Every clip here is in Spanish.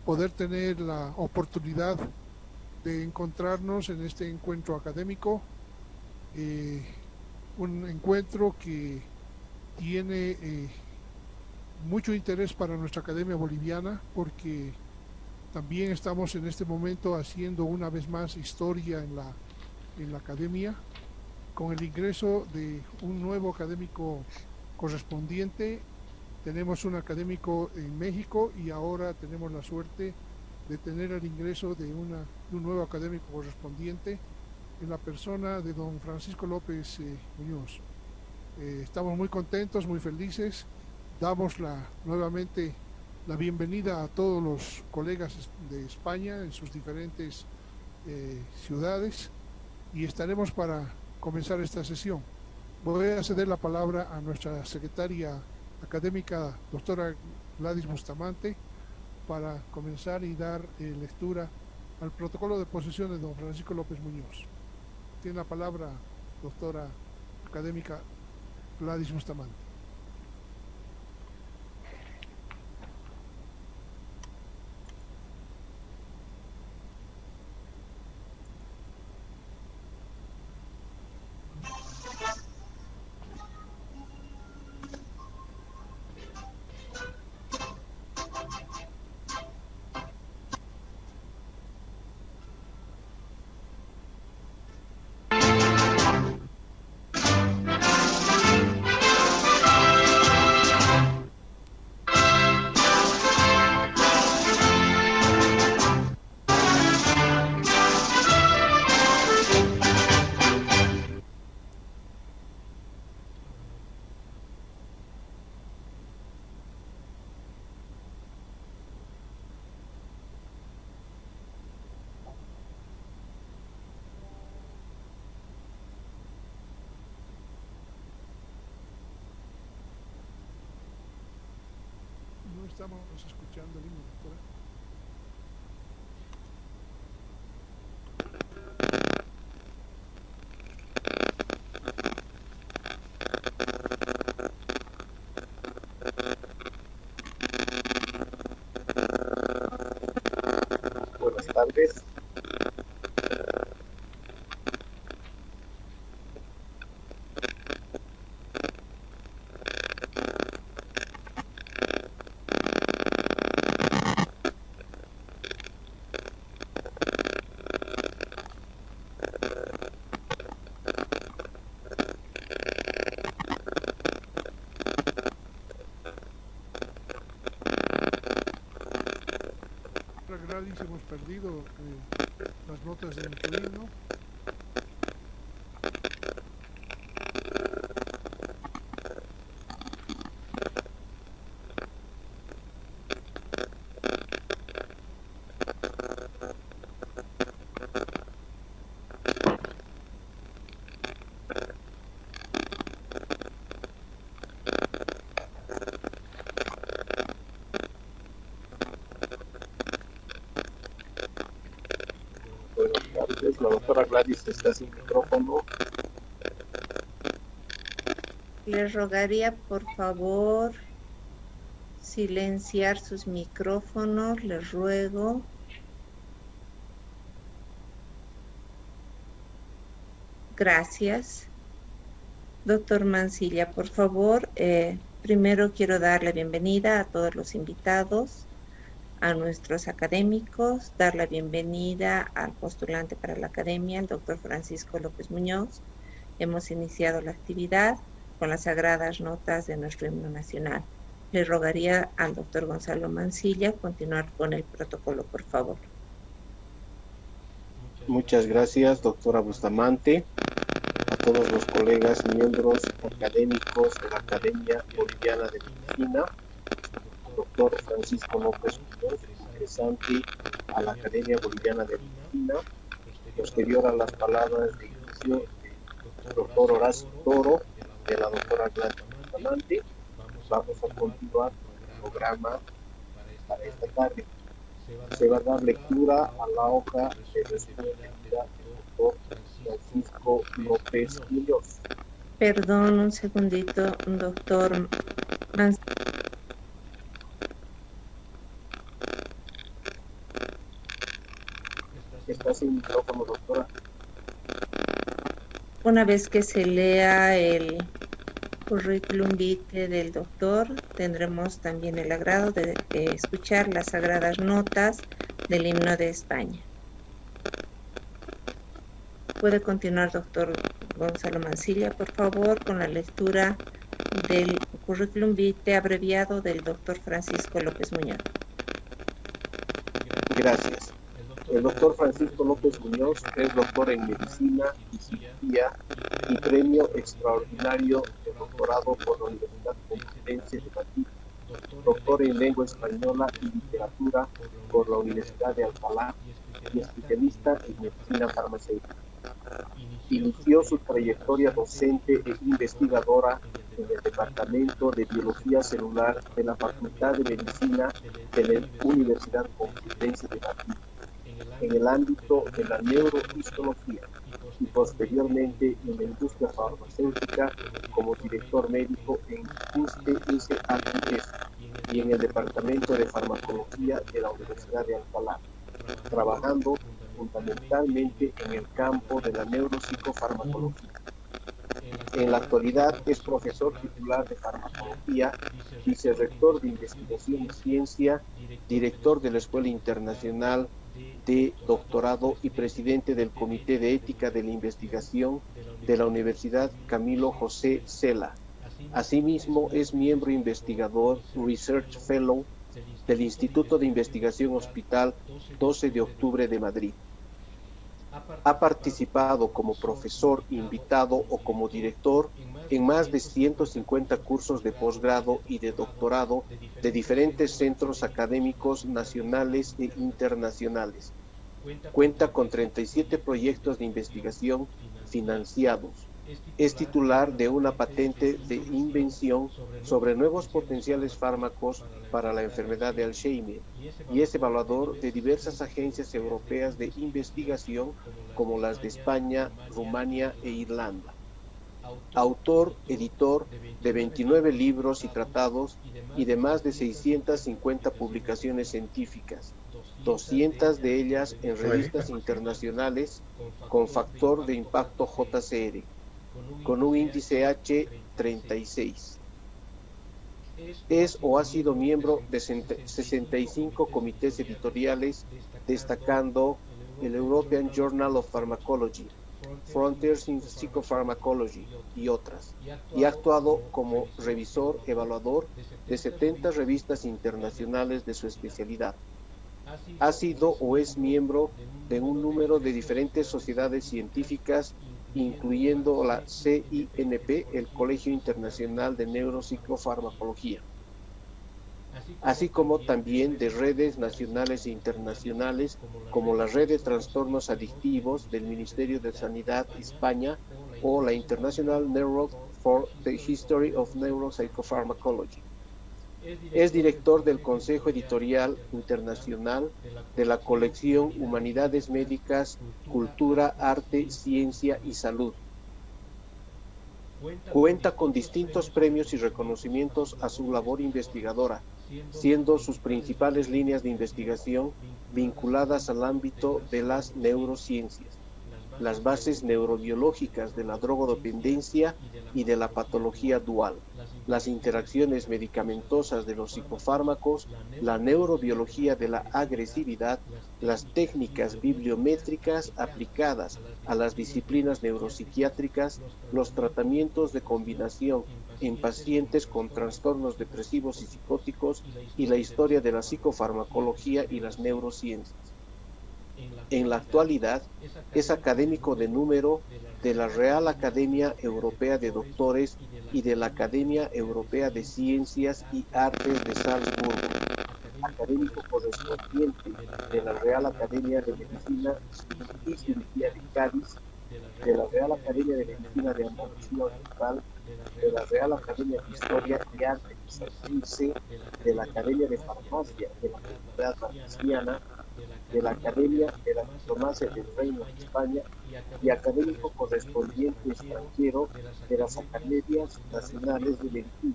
poder tener la oportunidad de encontrarnos en este encuentro académico, eh, un encuentro que tiene mucho interés para nuestra Academia Boliviana, porque también estamos en este momento haciendo una vez más historia en la academia, con el ingreso de un nuevo académico correspondiente. Tenemos un académico en México y ahora tenemos la suerte de tener el ingreso de un nuevo académico correspondiente en la persona de don Francisco López Muñoz. Estamos muy contentos, muy felices. Damos nuevamente la bienvenida a todos los colegas de España en sus diferentes ciudades y estaremos para comenzar esta sesión. Voy a ceder la palabra a nuestra secretaria académica, doctora Gladys Bustamante, para comenzar y dar lectura al protocolo de posesión de don Francisco López Muñoz. Tiene la palabra, doctora académica Gladys Bustamante. No estamos escuchando el himno, doctora. Buenas tardes. Gladys, hemos perdido las notas de nuestro himno. La doctora Gladys está sin micrófono. Les rogaría, por favor, silenciar sus micrófonos, les ruego. Gracias. Doctor Mancilla, por favor, primero quiero dar la bienvenida a todos los invitados, a nuestros académicos, dar la bienvenida al postulante para la academia, el doctor Francisco López Muñoz. Hemos iniciado la actividad con las sagradas notas de nuestro himno nacional. Le rogaría al doctor Gonzalo Mancilla continuar con el protocolo, por favor. Muchas gracias, doctora Bustamante. A todos los colegas, miembros académicos de la Academia Boliviana de Medicina, doctor Francisco López Muñoz, ingresante a la Academia Boliviana de Medicina. Posterior a las palabras de inicio del doctor Horacio Toro, de la doctora Gladys Bustamante, vamos a continuar con el programa para esta tarde. Se va a dar lectura a la hoja de resumen de vida del doctor Francisco López Muñoz. Perdón, un segundito, doctor Mancilla. Está sin micrófono, doctora. Una vez que se lea el currículum vitae del doctor, tendremos también el agrado de escuchar las sagradas notas del himno de España. Puede continuar, doctor Gonzalo Mancilla, por favor, con la lectura del currículum vitae abreviado del doctor Francisco López Muñoz. Gracias. El doctor Francisco López Muñoz es doctor en Medicina y Cirugía y premio extraordinario de doctorado por la Universidad Complutense de Madrid, doctor en Lengua Española y Literatura por la Universidad de Alcalá y especialista en Medicina Farmacéutica. Inició su trayectoria docente e investigadora en el Departamento de Biología Celular de la Facultad de Medicina de la Universidad Complutense de Madrid, en el ámbito de la neurohistología y posteriormente en la industria farmacéutica como director médico en UST-SHS y en el Departamento de Farmacología de la Universidad de Alcalá, trabajando fundamentalmente en el campo de la neuropsicofarmacología. En la actualidad es profesor titular de farmacología, vicerrector de investigación y ciencia, director de la Escuela Internacional de Doctorado y presidente del Comité de Ética de la Investigación de la Universidad Camilo José Cela. Asimismo, es miembro investigador, Research Fellow del Instituto de Investigación Hospital 12 de Octubre de Madrid. Ha participado como profesor invitado o como director en más de 150 cursos de posgrado y de doctorado de diferentes centros académicos nacionales e internacionales. Cuenta con 37 proyectos de investigación financiados. Es titular de una patente de invención sobre nuevos potenciales fármacos para la enfermedad de Alzheimer y es evaluador de diversas agencias europeas de investigación como las de España, Rumania e Irlanda. Autor, editor de 29 libros y tratados y de más de 650 publicaciones científicas, 200 de ellas en revistas internacionales con factor de impacto JCR, con un índice H36. Es o ha sido miembro de 65 comités editoriales, destacando el European Journal of Pharmacology, Frontiers in Psychopharmacology y otras, y ha actuado como revisor evaluador de 70 revistas internacionales de su especialidad. Ha sido o es miembro de un número de diferentes sociedades científicas, incluyendo la CINP, el Colegio Internacional de Neuropsicofarmacología, así como también de redes nacionales e internacionales como la Red de Trastornos Adictivos del Ministerio de Sanidad España o la International Network for the History of Neuropsychopharmacology. Es director del Consejo Editorial Internacional de la colección Humanidades Médicas, Cultura, Arte, Ciencia y Salud. Cuenta con distintos premios y reconocimientos a su labor investigadora, siendo sus principales líneas de investigación vinculadas al ámbito de las neurociencias, las bases neurobiológicas de la drogodependencia y de la patología dual, las interacciones medicamentosas de los psicofármacos, la neurobiología de la agresividad, las técnicas bibliométricas aplicadas a las disciplinas neuropsiquiátricas, los tratamientos de combinación en pacientes con trastornos depresivos y psicóticos y la historia de la psicofarmacología y las neurociencias. En la actualidad, es académico de número de la Real Academia Europea de Doctores y de la Academia Europea de Ciencias y Artes de Salzburgo, académico correspondiente de la Real Academia de Medicina y Cirugía de Cádiz, de la Real Academia de Medicina de Andalucía Oriental, de la Real Academia de Historia y Arte de Santiago, de la Academia de Farmacia de la Comunidad Valenciana, de la Academia de la Diplomacia del Reino de España y académico correspondiente extranjero de las Academias Nacionales de Medicina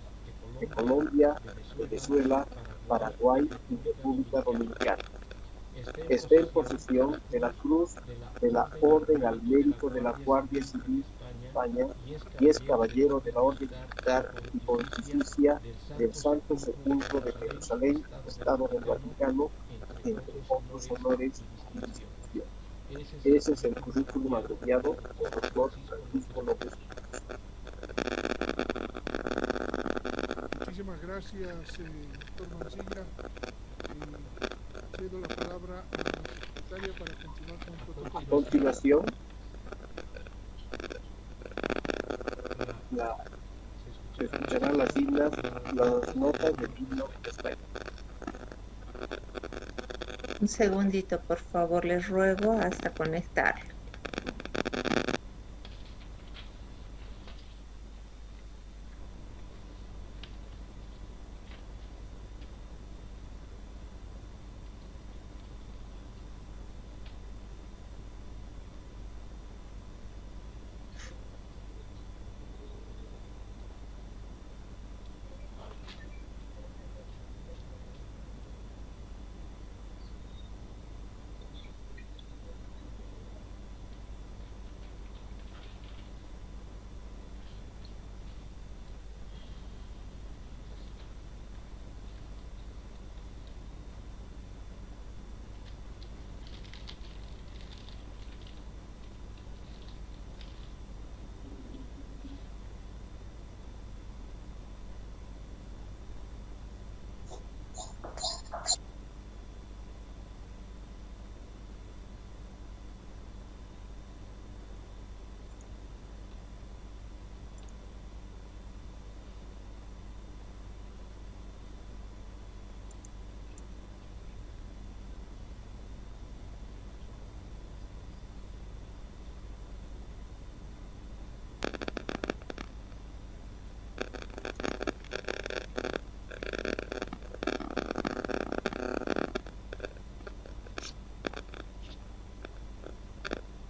de Colombia, Venezuela, Paraguay y República Dominicana. esté en posesión de la Cruz de la Orden al Mérito de la Guardia Civil de España y es caballero de la Orden Militar y Pontificia del Santo Sepulcro de Jerusalén, Estado del Vaticano, entre otros honores y distinciones. Ese es el currículum abreviado del doctor Francisco López. Muchísimas gracias, doctor Mancilla. Cedo la palabra a la secretaria para continuar con el protocolo. A continuación, se escucharán las notas del himno español. Un segundito, por favor, les ruego hasta conectar.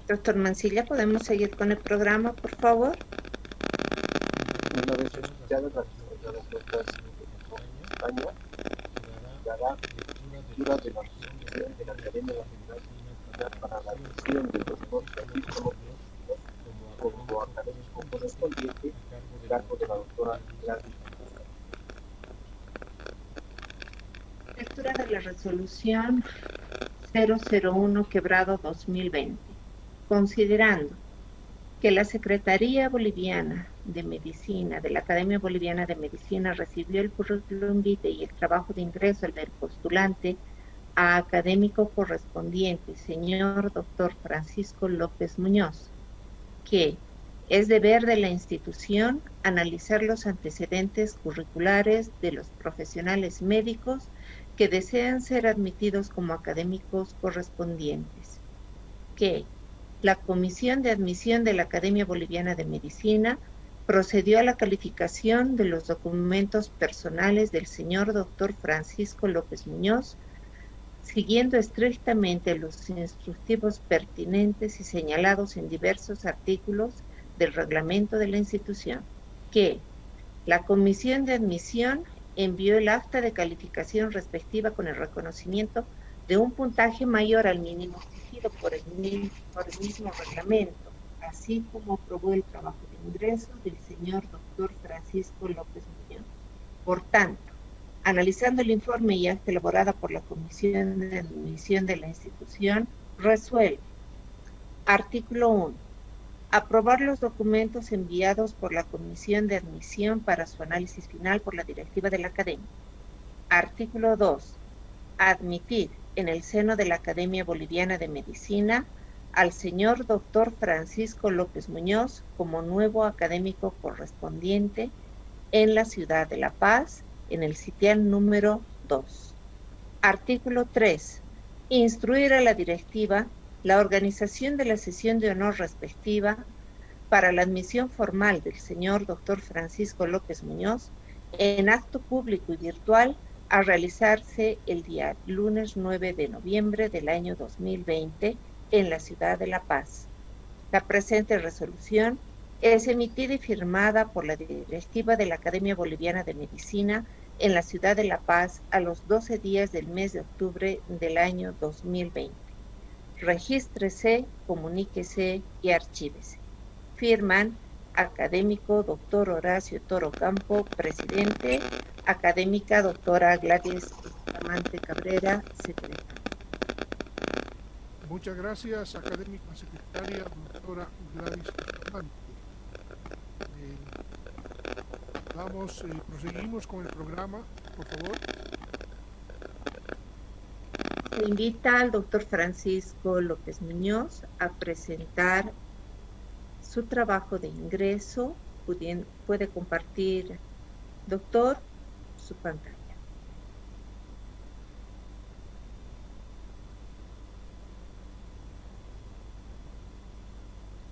Doctor Mancilla, ¿podemos seguir con el programa, por favor? Una vez escuchadas las notas de España, dará lectura de la resolución de la Academia Nacional para la elección del doctor Francisco López como académico correspondiente a cargo de la doctora Gladys. Lectura de la resolución 001/2020. Considerando que la Secretaría Boliviana de Medicina de la Academia Boliviana de Medicina recibió el currículum vitae y el trabajo de ingreso del postulante a académico correspondiente, señor doctor Francisco López Muñoz, que es deber de la institución analizar los antecedentes curriculares de los profesionales médicos que desean ser admitidos como académicos correspondientes, que la Comisión de Admisión de la Academia Boliviana de Medicina procedió a la calificación de los documentos personales del señor doctor Francisco López Muñoz, siguiendo estrictamente los instructivos pertinentes y señalados en diversos artículos del reglamento de la institución, que la Comisión de Admisión envió el acta de calificación respectiva con el reconocimiento de un puntaje mayor al mínimo exigido por el mismo reglamento, así como aprobó el trabajo de ingreso del señor doctor Francisco López Muñoz. Por tanto, analizando el informe y acta elaborada por la Comisión de Admisión de la institución, resuelve. Artículo 1. Aprobar los documentos enviados por la Comisión de Admisión para su análisis final por la directiva de la Academia. Artículo 2. Admitir en el seno de la Academia Boliviana de Medicina al señor doctor Francisco López Muñoz como nuevo académico correspondiente en la ciudad de La Paz, en el sitial número 2. Artículo 3. Instruir a la directiva la organización de la sesión de honor respectiva para la admisión formal del señor doctor Francisco López Muñoz en acto público y virtual a realizarse el día lunes 9 de noviembre del año 2020 en la ciudad de La Paz. La presente resolución es emitida y firmada por la directiva de la Academia Boliviana de Medicina en la ciudad de La Paz a los 12 días del mes de octubre del año 2020. Regístrese, comuníquese y archívese. Firman académico Dr. Horacio Toro Campo, presidente, académica doctora Gladys Bustamante Cabrera, secretaria. Muchas gracias, académica secretaria doctora Gladys Bustamante. Proseguimos con el programa, por favor. Se invita al doctor Francisco López Muñoz a presentar su trabajo de ingreso. Puede compartir, doctor, su pantalla.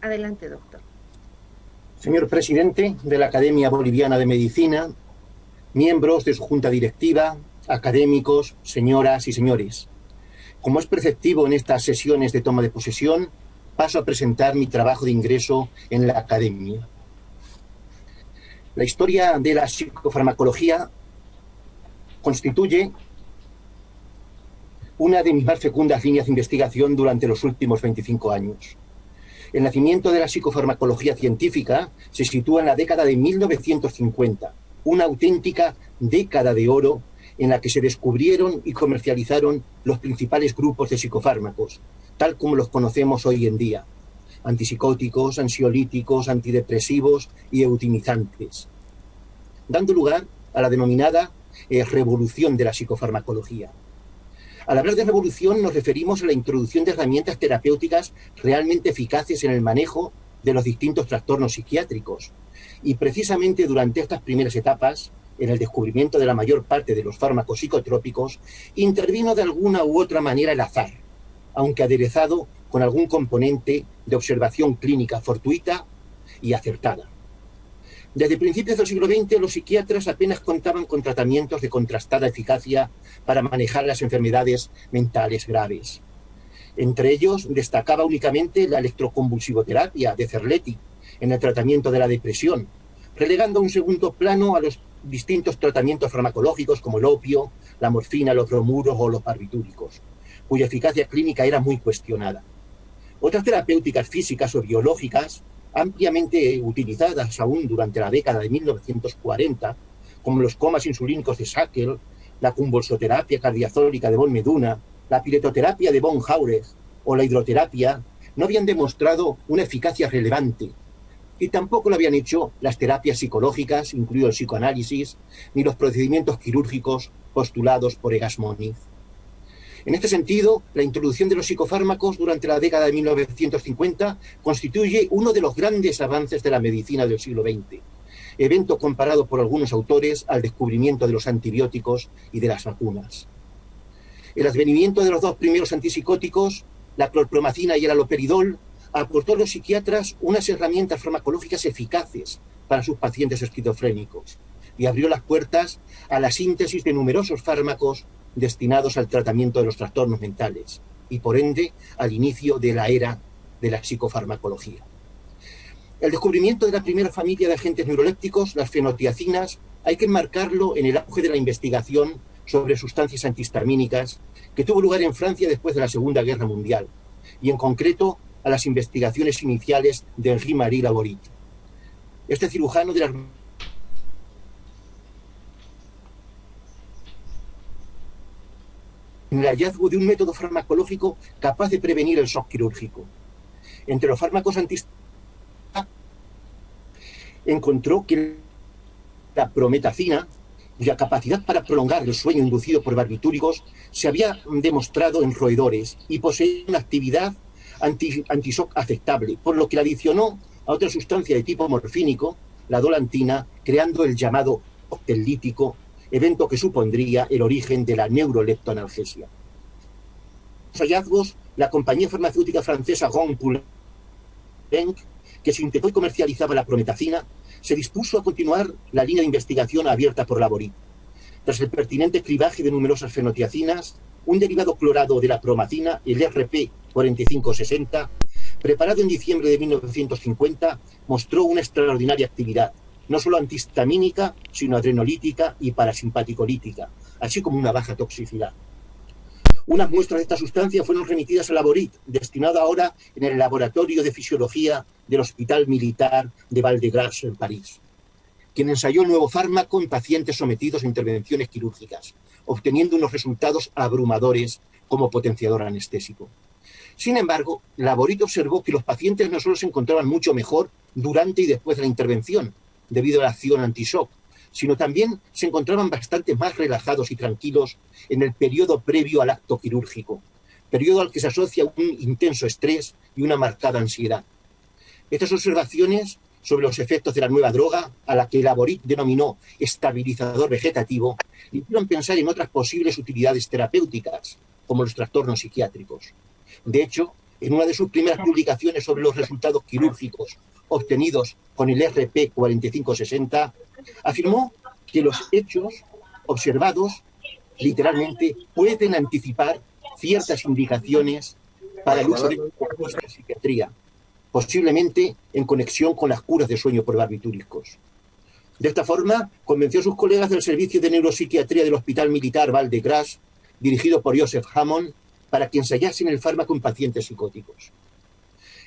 Adelante, doctor. Señor presidente de la Academia Boliviana de Medicina, miembros de su junta directiva, académicos, señoras y señores. Como es preceptivo en estas sesiones de toma de posesión, paso a presentar mi trabajo de ingreso en la Academia. La historia de la psicofarmacología constituye una de mis más fecundas líneas de investigación durante los últimos 25 años. El nacimiento de la psicofarmacología científica se sitúa en la década de 1950, una auténtica década de oro en la que se descubrieron y comercializaron los principales grupos de psicofármacos, tal como los conocemos hoy en día: antipsicóticos, ansiolíticos, antidepresivos y eutimizantes, dando lugar a la denominada revolución de la psicofarmacología. Al hablar de revolución nos referimos a la introducción de herramientas terapéuticas realmente eficaces en el manejo de los distintos trastornos psiquiátricos. Y precisamente durante estas primeras etapas, en el descubrimiento de la mayor parte de los fármacos psicotrópicos, intervino de alguna u otra manera el azar, aunque aderezado con algún componente de observación clínica fortuita y acertada. Desde principios del siglo XX, los psiquiatras apenas contaban con tratamientos de contrastada eficacia para manejar las enfermedades mentales graves. Entre ellos destacaba únicamente la electroconvulsivoterapia de Cerletti en el tratamiento de la depresión, relegando a un segundo plano a los distintos tratamientos farmacológicos como el opio, la morfina, los bromuros o los barbitúricos, cuya eficacia clínica era muy cuestionada. Otras terapéuticas físicas o biológicas, ampliamente utilizadas aún durante la década de 1940, como los comas insulínicos de Sackel, la convulsoterapia cardiazólica de von Meduna, la piletoterapia de von Jauregg o la hidroterapia, no habían demostrado una eficacia relevante, y tampoco lo habían hecho las terapias psicológicas, incluido el psicoanálisis, ni los procedimientos quirúrgicos postulados por Egas Moniz. En este sentido, la introducción de los psicofármacos durante la década de 1950 constituye uno de los grandes avances de la medicina del siglo XX, evento comparado por algunos autores al descubrimiento de los antibióticos y de las vacunas. El advenimiento de los dos primeros antipsicóticos, la clorpromacina y el haloperidol, aportó a los psiquiatras unas herramientas farmacológicas eficaces para sus pacientes esquizofrénicos y abrió las puertas a la síntesis de numerosos fármacos destinados al tratamiento de los trastornos mentales y, por ende, al inicio de la era de la psicofarmacología. El descubrimiento de la primera familia de agentes neurolépticos, las fenotiacinas, hay que enmarcarlo en el auge de la investigación sobre sustancias antihistamínicas que tuvo lugar en Francia después de la Segunda Guerra Mundial, y en concreto a las investigaciones iniciales de Henri-Marie Laborit. Este cirujano de las en el hallazgo de un método farmacológico capaz de prevenir el shock quirúrgico. Entre los fármacos antihistamínicos encontró que la prometacina, cuya capacidad para prolongar el sueño inducido por barbitúricos se había demostrado en roedores y posee una actividad anti-shock aceptable, por lo que la adicionó a otra sustancia de tipo morfínico, la dolantina, creando el llamado cóctel lítico, evento que supondría el origen de la neuroleptoanalgesia. Los hallazgos, la compañía farmacéutica francesa Rhône-Poulenc, que sintetó y comercializaba la prometacina, se dispuso a continuar la línea de investigación abierta por Laborit. Tras el pertinente cribaje de numerosas fenotiacinas, un derivado clorado de la promacina, el RP4560, preparado en diciembre de 1950, mostró una extraordinaria actividad no solo antihistamínica, sino adrenolítica y parasimpaticolítica, así como una baja toxicidad. Unas muestras de esta sustancia fueron remitidas a Laborit, destinado ahora en el Laboratorio de Fisiología del Hospital Militar de Val-de-Grâce, en París, quien ensayó el nuevo fármaco en pacientes sometidos a intervenciones quirúrgicas, obteniendo unos resultados abrumadores como potenciador anestésico. Sin embargo, Laborit observó que los pacientes no solo se encontraban mucho mejor durante y después de la intervención, debido a la acción anti-shock, sino también se encontraban bastante más relajados y tranquilos en el periodo previo al acto quirúrgico, periodo al que se asocia un intenso estrés y una marcada ansiedad. Estas observaciones sobre los efectos de la nueva droga, a la que Laborit denominó estabilizador vegetativo, le hicieron pensar en otras posibles utilidades terapéuticas, como los trastornos psiquiátricos. De hecho, en una de sus primeras publicaciones sobre los resultados quirúrgicos obtenidos con el RP4560, afirmó que los hechos observados literalmente pueden anticipar ciertas indicaciones para el uso de esta psiquiatría, posiblemente en conexión con las curas de sueño por barbitúricos. De esta forma, convenció a sus colegas del Servicio de Neuropsiquiatría del Hospital Militar Val-de-Grâce, dirigido por Joseph Hammond, para que ensayasen el fármaco en pacientes psicóticos.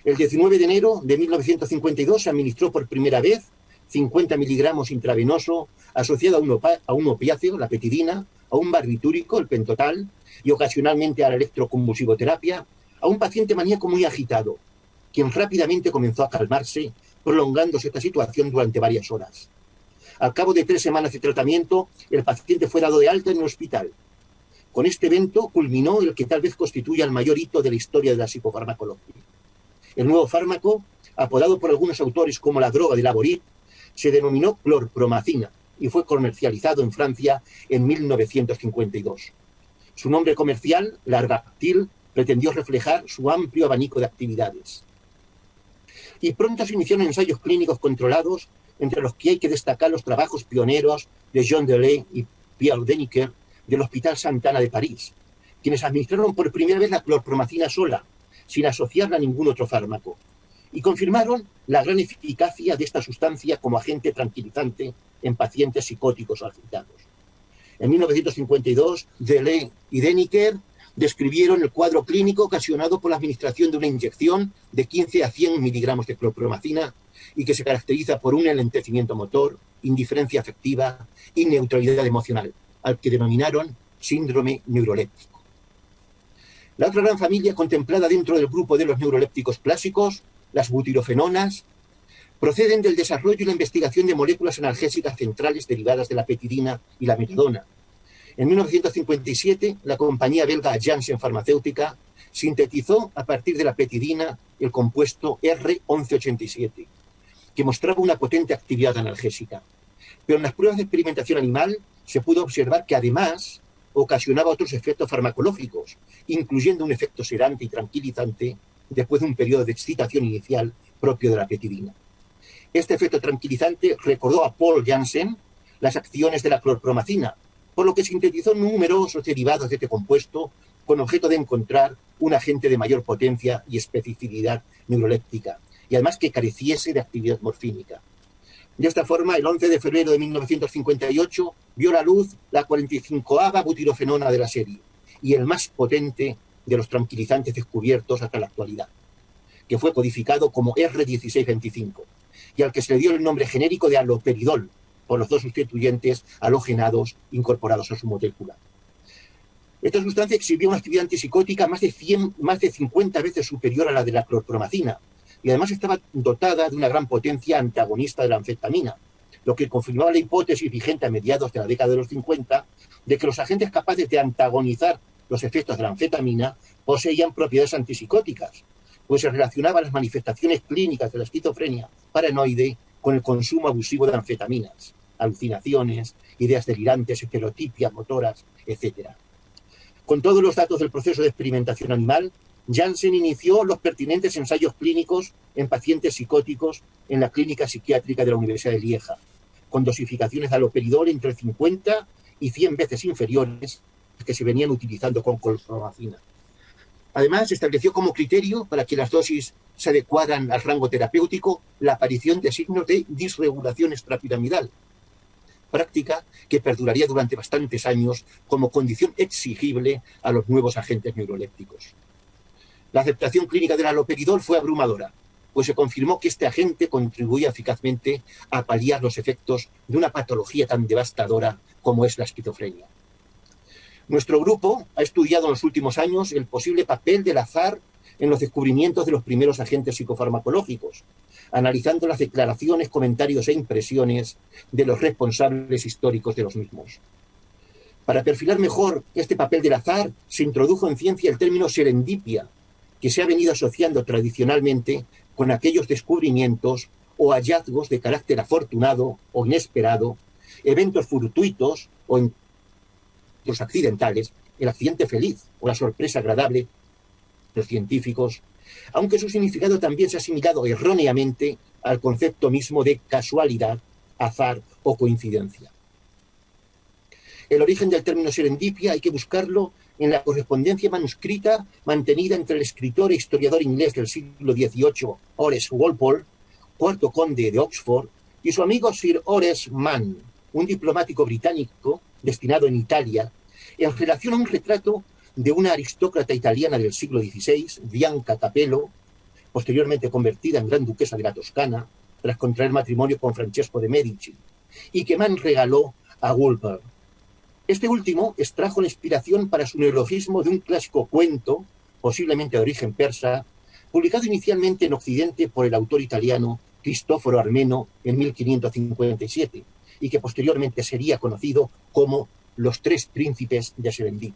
El 19 de enero de 1952 se administró por primera vez 50 miligramos intravenoso asociado a un opiáceo, la petidina, a un barbitúrico, el pentotal, y ocasionalmente a la electroconvulsivoterapia, a un paciente maníaco muy agitado, quien rápidamente comenzó a calmarse, prolongándose esta situación durante varias horas. Al cabo de 3 semanas de tratamiento, el paciente fue dado de alta en el hospital. Con este evento culminó el que tal vez constituya el mayor hito de la historia de la psicofarmacología. El nuevo fármaco, apodado por algunos autores como la droga de Laborit, se denominó clorpromazina y fue comercializado en Francia en 1952. Su nombre comercial, Largactil, pretendió reflejar su amplio abanico de actividades. Y pronto se iniciaron ensayos clínicos controlados, entre los que hay que destacar los trabajos pioneros de Jean Delay y Pierre Deniker del Hospital Santa-Ana de París, quienes administraron por primera vez la clorpromazina sola, sin asociarla a ningún otro fármaco, y confirmaron la gran eficacia de esta sustancia como agente tranquilizante en pacientes psicóticos o agitados. En 1952, Delay y Deniker describieron el cuadro clínico ocasionado por la administración de una inyección de 15 a 100 miligramos de clorpromazina y que se caracteriza por un enlentecimiento motor, indiferencia afectiva y neutralidad emocional, al que denominaron síndrome neuroléptico. La otra gran familia contemplada dentro del grupo de los neurolépticos clásicos, las butirofenonas, proceden del desarrollo y la investigación de moléculas analgésicas centrales derivadas de la petidina y la metadona. En 1957, la compañía belga Janssen Farmacéutica sintetizó a partir de la petidina el compuesto R1187, que mostraba una potente actividad analgésica. Pero en las pruebas de experimentación animal se pudo observar que además ocasionaba otros efectos farmacológicos, incluyendo un efecto sedante y tranquilizante después de un periodo de excitación inicial propio de la petidina. Este efecto tranquilizante recordó a Paul Janssen las acciones de la clorpromazina, por lo que sintetizó numerosos derivados de este compuesto con objeto de encontrar un agente de mayor potencia y especificidad neuroléptica, y además que careciese de actividad morfínica. De esta forma, el 11 de febrero de 1958 vio la luz la 45ª butirofenona de la serie y el más potente de los tranquilizantes descubiertos hasta la actualidad, que fue codificado como R1625 y al que se le dio el nombre genérico de aloperidol por los dos sustituyentes halogenados incorporados a su molécula. Esta sustancia exhibía una actividad antipsicótica más de 50 veces superior a la de la clorpromazina, y además estaba dotada de una gran potencia antagonista de la anfetamina, lo que confirmaba la hipótesis vigente a mediados de la década de los 50 de que los agentes capaces de antagonizar los efectos de la anfetamina poseían propiedades antipsicóticas, pues se relacionaban las manifestaciones clínicas de la esquizofrenia paranoide con el consumo abusivo de anfetaminas, alucinaciones, ideas delirantes, estereotipias motoras, etc. Con todos los datos del proceso de experimentación animal, Janssen inició los pertinentes ensayos clínicos en pacientes psicóticos en la Clínica Psiquiátrica de la Universidad de Lieja, con dosificaciones de aloperidol entre 50 y 100 veces inferiores a las que se venían utilizando con clorpromazina. Además, estableció como criterio para que las dosis se adecuaran al rango terapéutico la aparición de signos de disregulación extrapiramidal, práctica que perduraría durante bastantes años como condición exigible a los nuevos agentes neurolépticos. La aceptación clínica del haloperidol fue abrumadora, pues se confirmó que este agente contribuía eficazmente a paliar los efectos de una patología tan devastadora como es la esquizofrenia. Nuestro grupo ha estudiado en los últimos años el posible papel del azar en los descubrimientos de los primeros agentes psicofarmacológicos, analizando las declaraciones, comentarios e impresiones de los responsables históricos de los mismos. Para perfilar mejor este papel del azar, se introdujo en ciencia el término serendipia, que se ha venido asociando tradicionalmente con aquellos descubrimientos o hallazgos de carácter afortunado o inesperado, eventos fortuitos o los accidentales, el accidente feliz o la sorpresa agradable de los científicos, aunque su significado también se ha asimilado erróneamente al concepto mismo de casualidad, azar o coincidencia. El origen del término serendipia hay que buscarlo en la correspondencia manuscrita mantenida entre el escritor e historiador inglés del siglo XVIII, Horace Walpole, cuarto conde de Oxford, y su amigo Sir Horace Mann, un diplomático británico destinado en Italia, en relación a un retrato de una aristócrata italiana del siglo XVI, Bianca Capello, posteriormente convertida en gran duquesa de la Toscana, tras contraer matrimonio con Francesco de Medici, y que Mann regaló a Walpole. Este último extrajo la inspiración para su neologismo de un clásico cuento, posiblemente de origen persa, publicado inicialmente en Occidente por el autor italiano Cristoforo Armeno en 1557, y que posteriormente sería conocido como Los Tres Príncipes de Serendip.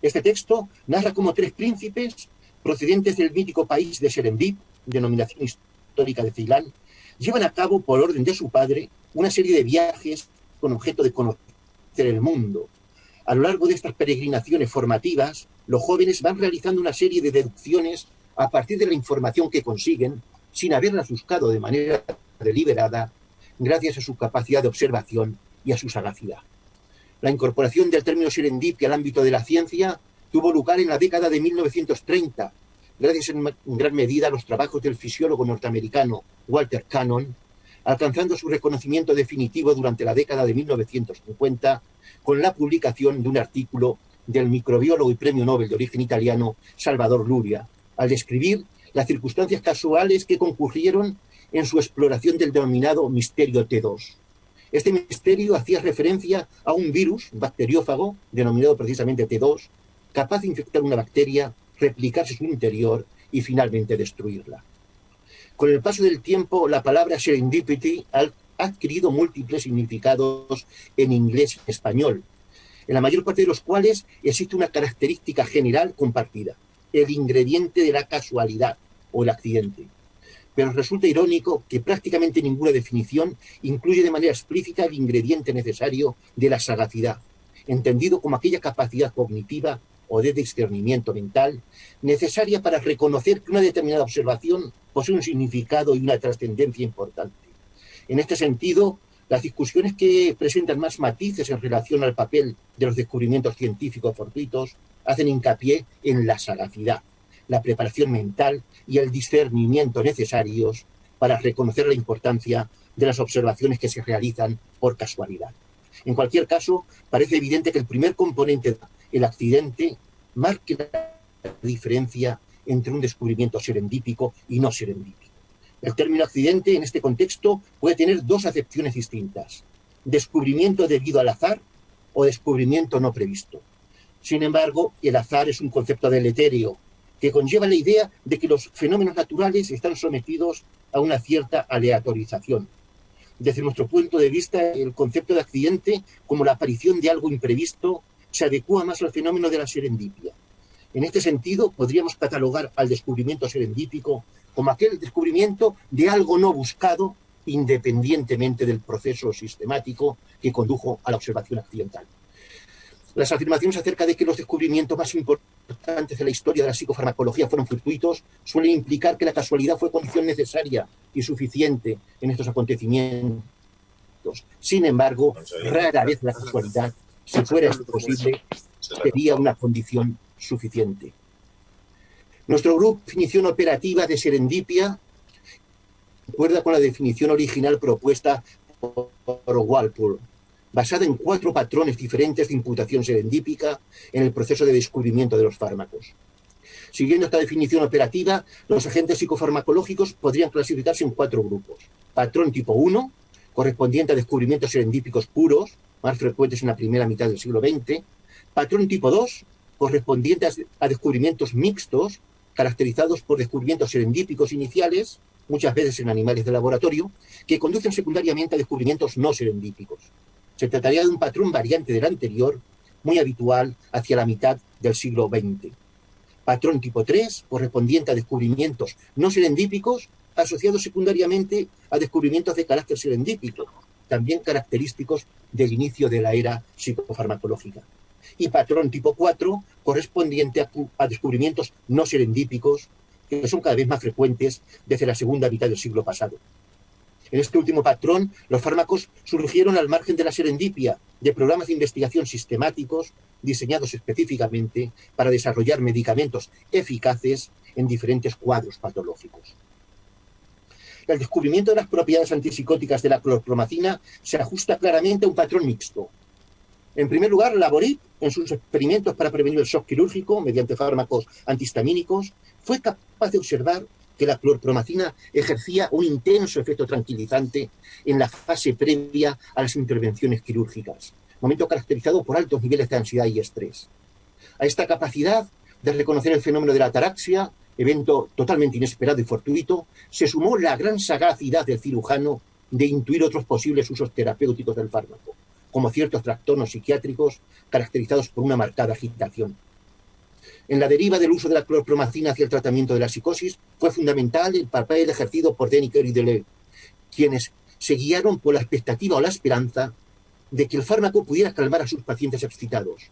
Este texto narra cómo tres príncipes, procedentes del mítico país de Serendip, denominación histórica de Ceilán, llevan a cabo, por orden de su padre, una serie de viajes con objeto de conocer el mundo. A lo largo de estas peregrinaciones formativas, los jóvenes van realizando una serie de deducciones a partir de la información que consiguen, sin haberlas buscado de manera deliberada, gracias a su capacidad de observación y a su sagacidad. La incorporación del término serendipia al ámbito de la ciencia tuvo lugar en la década de 1930, gracias en gran medida a los trabajos del fisiólogo norteamericano Walter Cannon, alcanzando su reconocimiento definitivo durante la década de 1950 con la publicación de un artículo del microbiólogo y premio Nobel de origen italiano Salvador Luria, al describir las circunstancias casuales que concurrieron en su exploración del denominado misterio T2. Este misterio hacía referencia a un virus bacteriófago, denominado precisamente T2, capaz de infectar una bacteria, replicarse en su interior y finalmente destruirla. Con el paso del tiempo, la palabra serendipity ha adquirido múltiples significados en inglés y español, en la mayor parte de los cuales existe una característica general compartida, el ingrediente de la casualidad o el accidente. Pero resulta irónico que prácticamente ninguna definición incluye de manera explícita el ingrediente necesario de la sagacidad, entendido como aquella capacidad cognitiva o de discernimiento mental necesaria para reconocer que una determinada observación posee un significado y una trascendencia importante. En este sentido, las discusiones que presentan más matices en relación al papel de los descubrimientos científicos fortuitos hacen hincapié en la sagacidad, la preparación mental y el discernimiento necesarios para reconocer la importancia de las observaciones que se realizan por casualidad. En cualquier caso, parece evidente que el primer componente, el accidente, marque la diferencia entre un descubrimiento serendípico y no serendípico. El término accidente en este contexto puede tener dos acepciones distintas: descubrimiento debido al azar o descubrimiento no previsto. Sin embargo, el azar es un concepto deletéreo que conlleva la idea de que los fenómenos naturales están sometidos a una cierta aleatorización. Desde nuestro punto de vista, el concepto de accidente, como la aparición de algo imprevisto, se adecua más al fenómeno de la serendipia. En este sentido, podríamos catalogar al descubrimiento serendípico como aquel descubrimiento de algo no buscado, independientemente del proceso sistemático que condujo a la observación accidental. Las afirmaciones acerca de que los descubrimientos más importantes de la historia de la psicofarmacología fueron fortuitos suelen implicar que la casualidad fue condición necesaria y suficiente en estos acontecimientos. Sin embargo, rara vez la casualidad, si fuera esto posible, sería una condición suficiente. Nuestro grupo de definición operativa de serendipia concuerda con la definición original propuesta por Walpole, basada en 4 patrones diferentes de imputación serendípica en el proceso de descubrimiento de los fármacos. Siguiendo esta definición operativa, los agentes psicofarmacológicos podrían clasificarse en 4 grupos. Patrón tipo 1, correspondiente a descubrimientos serendípicos puros, más frecuentes en la primera mitad del siglo XX. Patrón tipo 2, correspondiente a descubrimientos mixtos, caracterizados por descubrimientos serendípicos iniciales, muchas veces en animales de laboratorio, que conducen secundariamente a descubrimientos no serendípicos. Se trataría de un patrón variante del anterior, muy habitual hacia la mitad del siglo XX. Patrón tipo 3, correspondiente a descubrimientos no serendípicos, asociados secundariamente a descubrimientos de carácter serendípico, también característicos del inicio de la era psicofarmacológica. Y patrón tipo 4, correspondiente a descubrimientos no serendípicos, que son cada vez más frecuentes desde la segunda mitad del siglo pasado. En este último patrón, los fármacos surgieron al margen de la serendipia, de programas de investigación sistemáticos diseñados específicamente para desarrollar medicamentos eficaces en diferentes cuadros patológicos. El descubrimiento de las propiedades antipsicóticas de la clorpromacina se ajusta claramente a un patrón mixto. En primer lugar, Laborit, en sus experimentos para prevenir el shock quirúrgico mediante fármacos antihistamínicos, fue capaz de observar que la clorpromacina ejercía un intenso efecto tranquilizante en la fase previa a las intervenciones quirúrgicas, momento caracterizado por altos niveles de ansiedad y estrés. A esta capacidad de reconocer el fenómeno de la ataraxia, evento totalmente inesperado y fortuito, se sumó la gran sagacidad del cirujano de intuir otros posibles usos terapéuticos del fármaco, como ciertos trastornos psiquiátricos caracterizados por una marcada agitación. En la deriva del uso de la clorpromacina hacia el tratamiento de la psicosis fue fundamental el papel ejercido por Deniker y Deleuze, quienes se guiaron por la expectativa o la esperanza de que el fármaco pudiera calmar a sus pacientes excitados.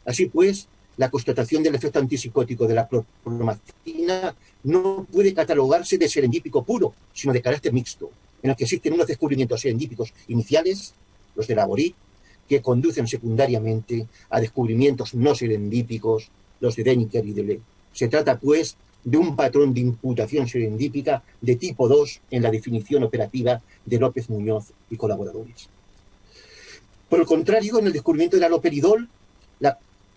Así pues, la constatación del efecto antipsicótico de la clorpromacina no puede catalogarse de serendípico puro, sino de carácter mixto, en el que existen unos descubrimientos serendípicos iniciales, los de Laborit, que conducen secundariamente a descubrimientos no serendípicos, los de Deniker y Deleuze. Se trata, pues, de un patrón de imputación serendípica de tipo 2 en la definición operativa de López Muñoz y colaboradores. Por el contrario, en el descubrimiento del haloperidol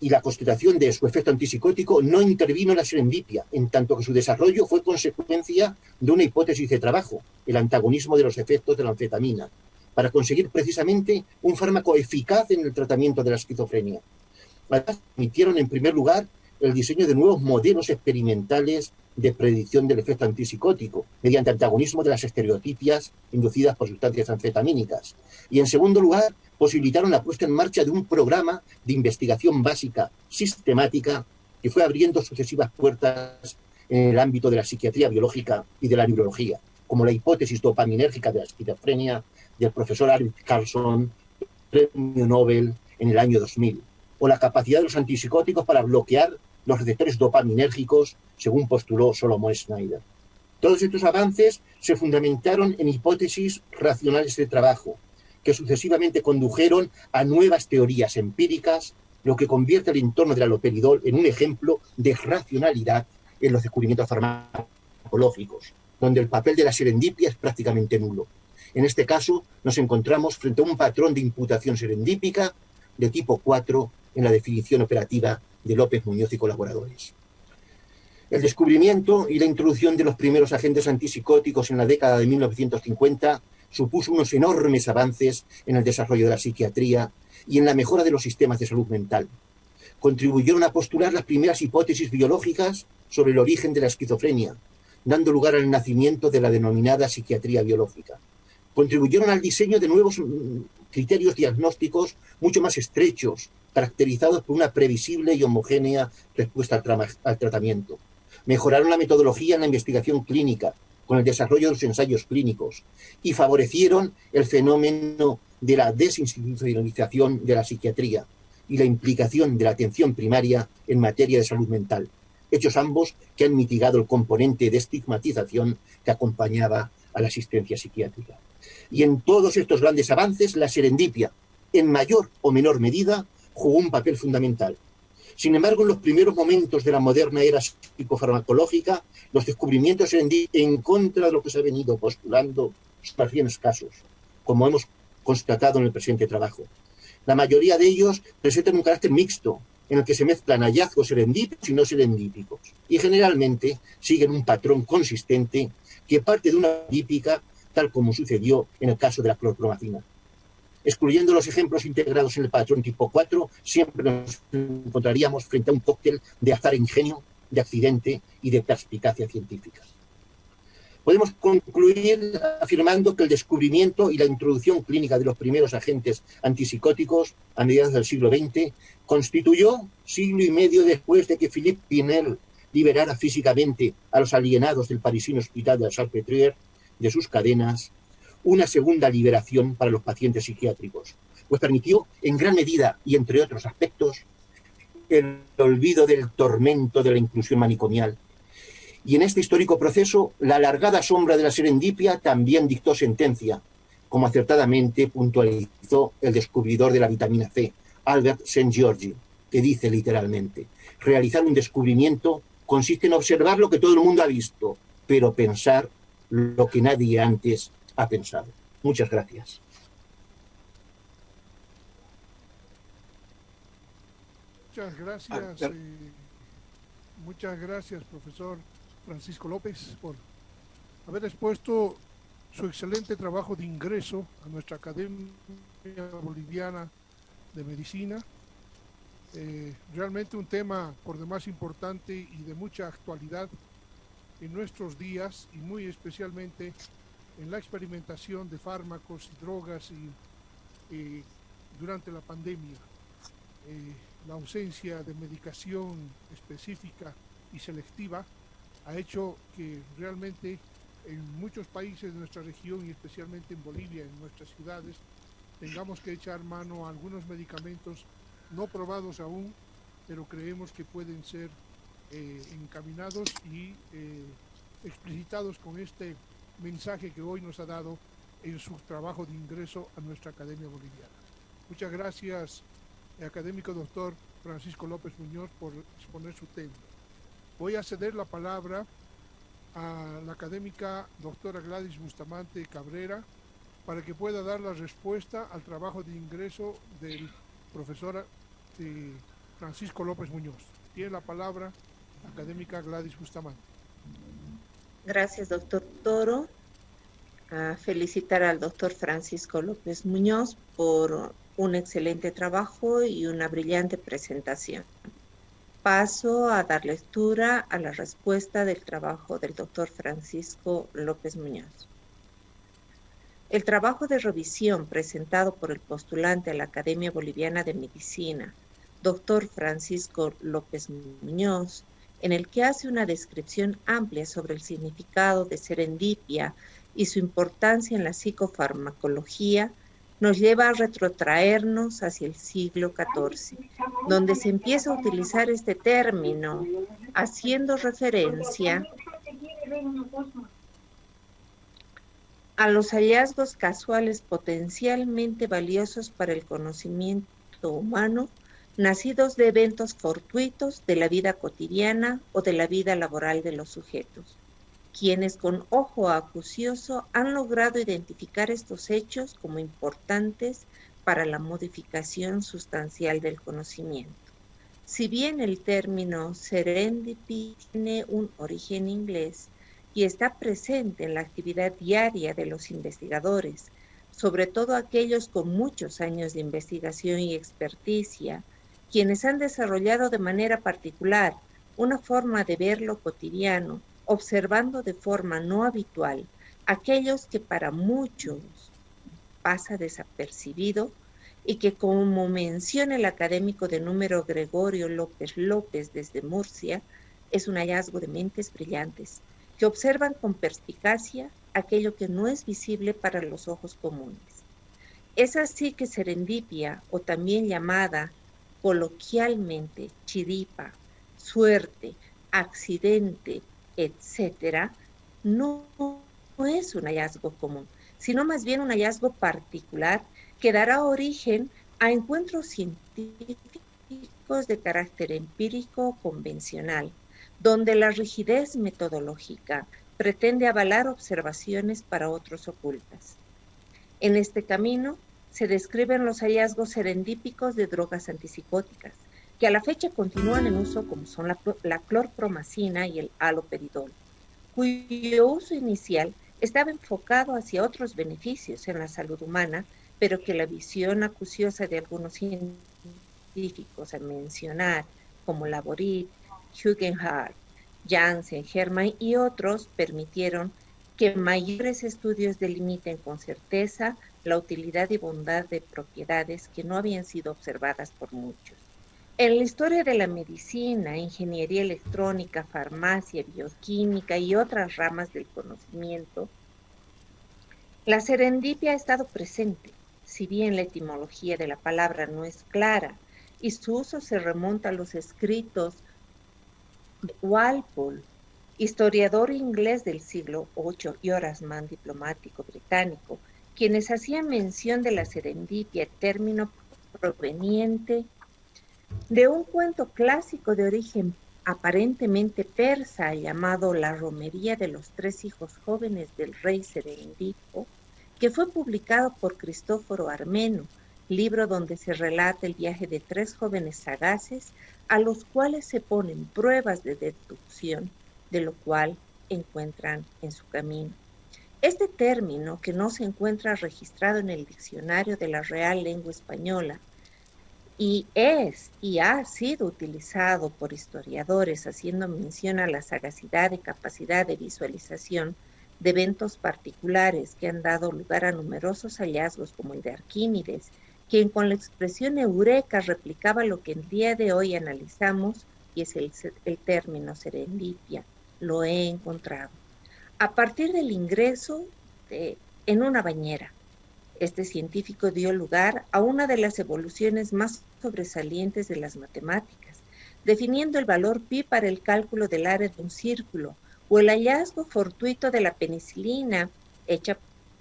y la constatación de su efecto antipsicótico no intervino la serendipia, en tanto que su desarrollo fue consecuencia de una hipótesis de trabajo, el antagonismo de los efectos de la anfetamina, para conseguir precisamente un fármaco eficaz en el tratamiento de la esquizofrenia. Además, permitieron en primer lugar el diseño de nuevos modelos experimentales de predicción del efecto antipsicótico, mediante antagonismo de las estereotipias inducidas por sustancias anfetamínicas. Y en segundo lugar, posibilitaron la puesta en marcha de un programa de investigación básica sistemática que fue abriendo sucesivas puertas en el ámbito de la psiquiatría biológica y de la neurología, como la hipótesis dopaminérgica de la esquizofrenia del profesor Arvid Carlsson, premio Nobel en el año 2000, o la capacidad de los antipsicóticos para bloquear los receptores dopaminérgicos, según postuló Solomon Schneider. Todos estos avances se fundamentaron en hipótesis racionales de trabajo, que sucesivamente condujeron a nuevas teorías empíricas, lo que convierte el entorno del haloperidol en un ejemplo de racionalidad en los descubrimientos farmacológicos, donde el papel de la serendipia es prácticamente nulo. En este caso, nos encontramos frente a un patrón de imputación serendípica de tipo 4 en la definición operativa de López Muñoz y colaboradores. El descubrimiento y la introducción de los primeros agentes antipsicóticos en la década de 1950 supuso unos enormes avances en el desarrollo de la psiquiatría y en la mejora de los sistemas de salud mental. Contribuyeron a postular las primeras hipótesis biológicas sobre el origen de la esquizofrenia, dando lugar al nacimiento de la denominada psiquiatría biológica. Contribuyeron al diseño de nuevos criterios diagnósticos mucho más estrechos, caracterizados por una previsible y homogénea respuesta al tratamiento. Mejoraron la metodología en la investigación clínica, con el desarrollo de los ensayos clínicos, y favorecieron el fenómeno de la desinstitucionalización de la psiquiatría y la implicación de la atención primaria en materia de salud mental, hechos ambos que han mitigado el componente de estigmatización que acompañaba a la asistencia psiquiátrica. Y en todos estos grandes avances, la serendipia, en mayor o menor medida, jugó un papel fundamental. Sin embargo, en los primeros momentos de la moderna era psicofarmacológica, los descubrimientos en contra de lo que se ha venido postulando son más bien escasos, como hemos constatado en el presente trabajo. La mayoría de ellos presentan un carácter mixto, en el que se mezclan hallazgos serendípicos y no serendípicos, y generalmente siguen un patrón consistente que parte de una típica, tal como sucedió en el caso de la clorpromazina. Excluyendo los ejemplos integrados en el patrón tipo 4, siempre nos encontraríamos frente a un cóctel de azar e ingenio, de accidente y de perspicacia científica. Podemos concluir afirmando que el descubrimiento y la introducción clínica de los primeros agentes antipsicóticos a mediados del siglo XX constituyó, siglo y medio después de que Philippe Pinel liberara físicamente a los alienados del parisino hospital de Salpêtrière de sus cadenas, una segunda liberación para los pacientes psiquiátricos, pues permitió en gran medida y entre otros aspectos el olvido del tormento de la inclusión manicomial. Y en este histórico proceso, la alargada sombra de la serendipia también dictó sentencia, como acertadamente puntualizó el descubridor de la vitamina C, Albert Szent-Györgyi, que dice literalmente: realizar un descubrimiento consiste en observar lo que todo el mundo ha visto, pero pensar lo que nadie antes ha pensado. Muchas gracias. Muchas gracias, profesor Francisco López, por haber expuesto su excelente trabajo de ingreso a nuestra Academia Boliviana de Medicina. Realmente un tema por demás importante y de mucha actualidad en nuestros días, y muy especialmente en la experimentación de fármacos y drogas y durante la pandemia. La ausencia de medicación específica y selectiva ha hecho que realmente en muchos países de nuestra región, y especialmente en Bolivia, en nuestras ciudades, tengamos que echar mano a algunos medicamentos no probados aún, pero creemos que pueden ser encaminados y explicitados con este mensaje que hoy nos ha dado en su trabajo de ingreso a nuestra Academia Boliviana. Muchas gracias, académico doctor Francisco López Muñoz, por exponer su tema. Voy a ceder la palabra a la académica doctora Gladys Bustamante Cabrera para que pueda dar la respuesta al trabajo de ingreso del profesor Francisco López Muñoz. Tiene la palabra académica Gladys Bustamante. Gracias, doctor Toro. A felicitar al doctor Francisco López Muñoz por un excelente trabajo y una brillante presentación. Paso a dar lectura a la respuesta del trabajo del doctor Francisco López Muñoz. El trabajo de revisión presentado por el postulante a la Academia Boliviana de Medicina, doctor Francisco López Muñoz, en el que hace una descripción amplia sobre el significado de serendipia y su importancia en la psicofarmacología, nos lleva a retrotraernos hacia el siglo XIV, donde se empieza a utilizar este término, haciendo referencia a los hallazgos casuales potencialmente valiosos para el conocimiento humano, nacidos de eventos fortuitos de la vida cotidiana o de la vida laboral de los sujetos, quienes con ojo acucioso han logrado identificar estos hechos como importantes para la modificación sustancial del conocimiento. Si bien el término serendipity tiene un origen inglés y está presente en la actividad diaria de los investigadores, sobre todo aquellos con muchos años de investigación y experticia, quienes han desarrollado de manera particular una forma de ver lo cotidiano, observando de forma no habitual aquellos que para muchos pasa desapercibido y que, como menciona el académico de número Gregorio López López desde Murcia, es un hallazgo de mentes brillantes que observan con perspicacia aquello que no es visible para los ojos comunes. Es así que serendipia, o también llamada coloquialmente chiripa, suerte, accidente, etcétera, no es un hallazgo común, sino más bien un hallazgo particular que dará origen a encuentros científicos científicos de carácter empírico o convencional, donde la rigidez metodológica pretende avalar observaciones para otros ocultas. En este camino se describen los hallazgos serendípicos de drogas antipsicóticas, que a la fecha continúan en uso, como son la clorpromacina y el haloperidol, cuyo uso inicial estaba enfocado hacia otros beneficios en la salud humana, pero que la visión acuciosa de algunos científicos a mencionar, como Laborit, Hugenhardt, Janssen, Hermann y otros, permitieron que mayores estudios delimiten con certeza la utilidad y bondad de propiedades que no habían sido observadas por muchos. En la historia de la medicina, ingeniería electrónica, farmacia, bioquímica y otras ramas del conocimiento, la serendipia ha estado presente, si bien la etimología de la palabra no es clara y su uso se remonta a los escritos de Walpole, historiador inglés del siglo VIII, y Orasman, diplomático británico, quienes hacían mención de la serendipia, término proveniente de un cuento clásico de origen aparentemente persa llamado La romería de los tres hijos jóvenes del rey Serendipo, que fue publicado por Cristóforo Armeno, libro donde se relata el viaje de tres jóvenes sagaces a los cuales se ponen pruebas de deducción de lo cual encuentran en su camino. Este término, que no se encuentra registrado en el diccionario de la Real Lengua Española, y ha sido utilizado por historiadores haciendo mención a la sagacidad y capacidad de visualización de eventos particulares que han dado lugar a numerosos hallazgos, como el de Arquímedes, quien con la expresión eureka replicaba lo que el día de hoy analizamos, y es el término serendipia. Lo he encontrado a partir del ingreso en una bañera. Este científico dio lugar a una de las evoluciones más sobresalientes de las matemáticas, definiendo el valor pi para el cálculo del área de un círculo, o el hallazgo fortuito de la penicilina hecha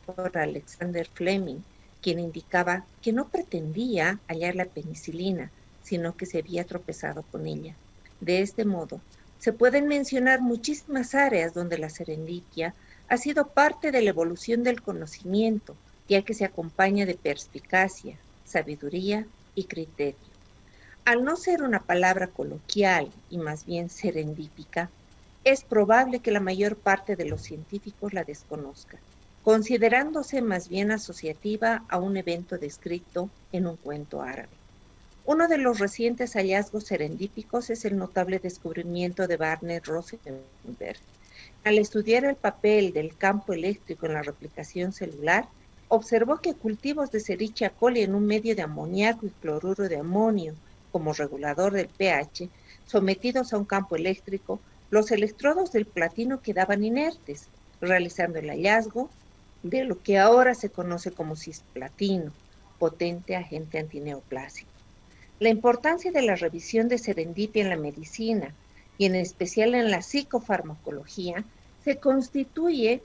por Alexander Fleming, quien indicaba que no pretendía hallar la penicilina, sino que se había tropezado con ella. De este modo, se pueden mencionar muchísimas áreas donde la serendipia ha sido parte de la evolución del conocimiento, ya que se acompaña de perspicacia, sabiduría y criterio. Al no ser una palabra coloquial y más bien serendípica, es probable que la mayor parte de los científicos la desconozca, considerándose más bien asociativa a un evento descrito en un cuento árabe. Uno de los recientes hallazgos serendípicos es el notable descubrimiento de Werner Rosenberg. Al estudiar el papel del campo eléctrico en la replicación celular, observó que cultivos de Escherichia coli en un medio de amoníaco y cloruro de amonio como regulador del pH, sometidos a un campo eléctrico, los electrodos del platino quedaban inertes, realizando el hallazgo de lo que ahora se conoce como cisplatino, potente agente antineoplásico. La importancia de la revisión de serendipia en la medicina, y en especial en la psicofarmacología, se constituye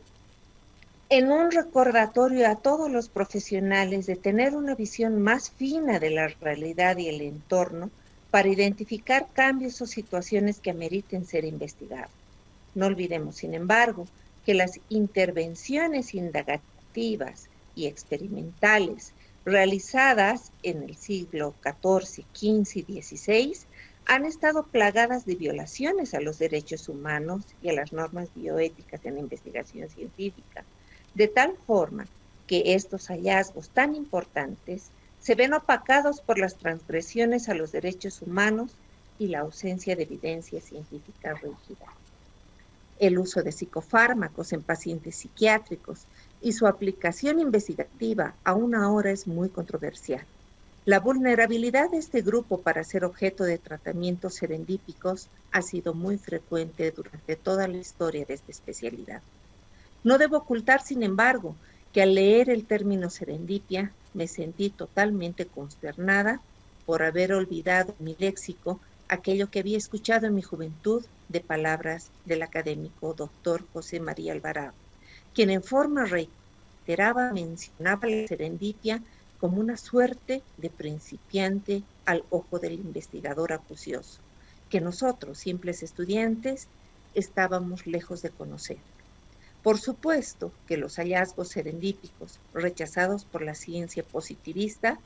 en un recordatorio a todos los profesionales de tener una visión más fina de la realidad y el entorno para identificar cambios o situaciones que ameriten ser investigados. No olvidemos, sin embargo, que las intervenciones indagativas y experimentales realizadas en el siglo XIV, XV y XVI han estado plagadas de violaciones a los derechos humanos y a las normas bioéticas en la investigación científica, de tal forma que estos hallazgos tan importantes se ven opacados por las transgresiones a los derechos humanos y la ausencia de evidencia científica rígida. El uso de psicofármacos en pacientes psiquiátricos y su aplicación investigativa aún ahora es muy controversial. La vulnerabilidad de este grupo para ser objeto de tratamientos serendípicos ha sido muy frecuente durante toda la historia de esta especialidad. No debo ocultar, sin embargo, que al leer el término serendipia me sentí totalmente consternada por haber olvidado en mi léxico aquello que había escuchado en mi juventud de palabras del académico doctor José María Alvarado, quien en forma reiterada mencionaba la serendipia como una suerte de principiante al ojo del investigador acucioso, que nosotros, simples estudiantes, estábamos lejos de conocer. Por supuesto que los hallazgos serendípicos rechazados por la ciencia positivista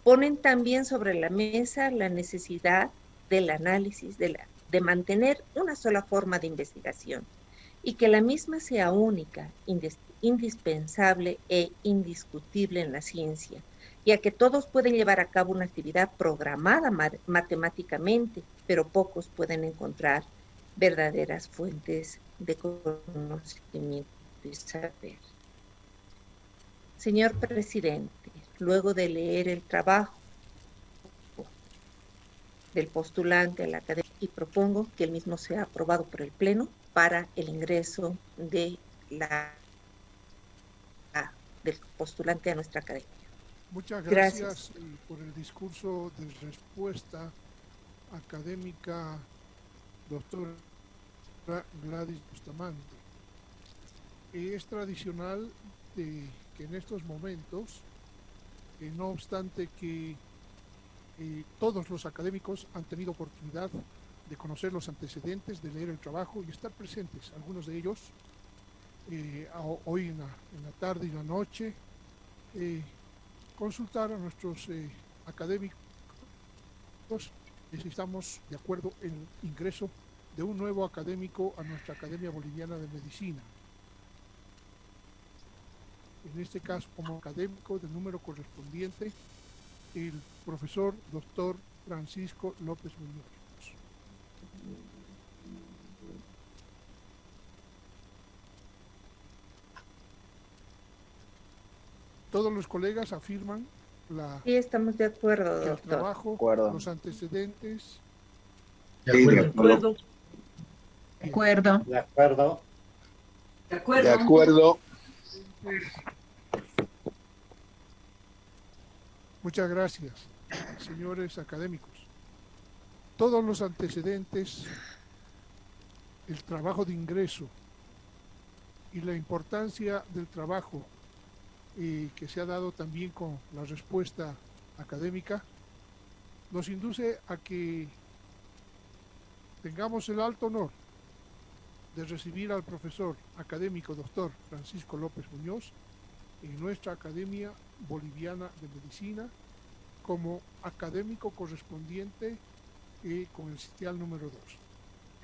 ponen también sobre la mesa la necesidad del análisis, de mantener una sola forma de investigación y que la misma sea única, indispensable e indiscutible en la ciencia, ya que todos pueden llevar a cabo una actividad programada matemáticamente, pero pocos pueden encontrar verdaderas fuentes de conocimiento y saber. Señor presidente, luego de leer el trabajo del postulante a la academia, y propongo que el mismo sea aprobado por el Pleno para el ingreso de del postulante a nuestra academia. Muchas gracias por el discurso de respuesta académica, doctora Gladys Bustamante. Es tradicional que en estos momentos, no obstante que todos los académicos han tenido oportunidad de conocer los antecedentes, de leer el trabajo y estar presentes, algunos de ellos hoy en la tarde y la noche, consultar a nuestros académicos si estamos de acuerdo en el ingreso de un nuevo académico a nuestra Academia Boliviana de Medicina. En este caso, como académico del número correspondiente, el profesor doctor Francisco López Muñoz. Todos los colegas afirman sí, estamos de acuerdo, el doctor. Trabajo, los antecedentes. De acuerdo. De acuerdo. De acuerdo. De acuerdo. De acuerdo. De acuerdo. Muchas gracias, señores académicos. Todos los antecedentes, el trabajo de ingreso y la importancia del trabajo que se ha dado también con la respuesta académica, nos induce a que tengamos el alto honor de recibir al profesor académico doctor Francisco López Muñoz en nuestra Academia Boliviana de Medicina como académico correspondiente con el sitial número 2.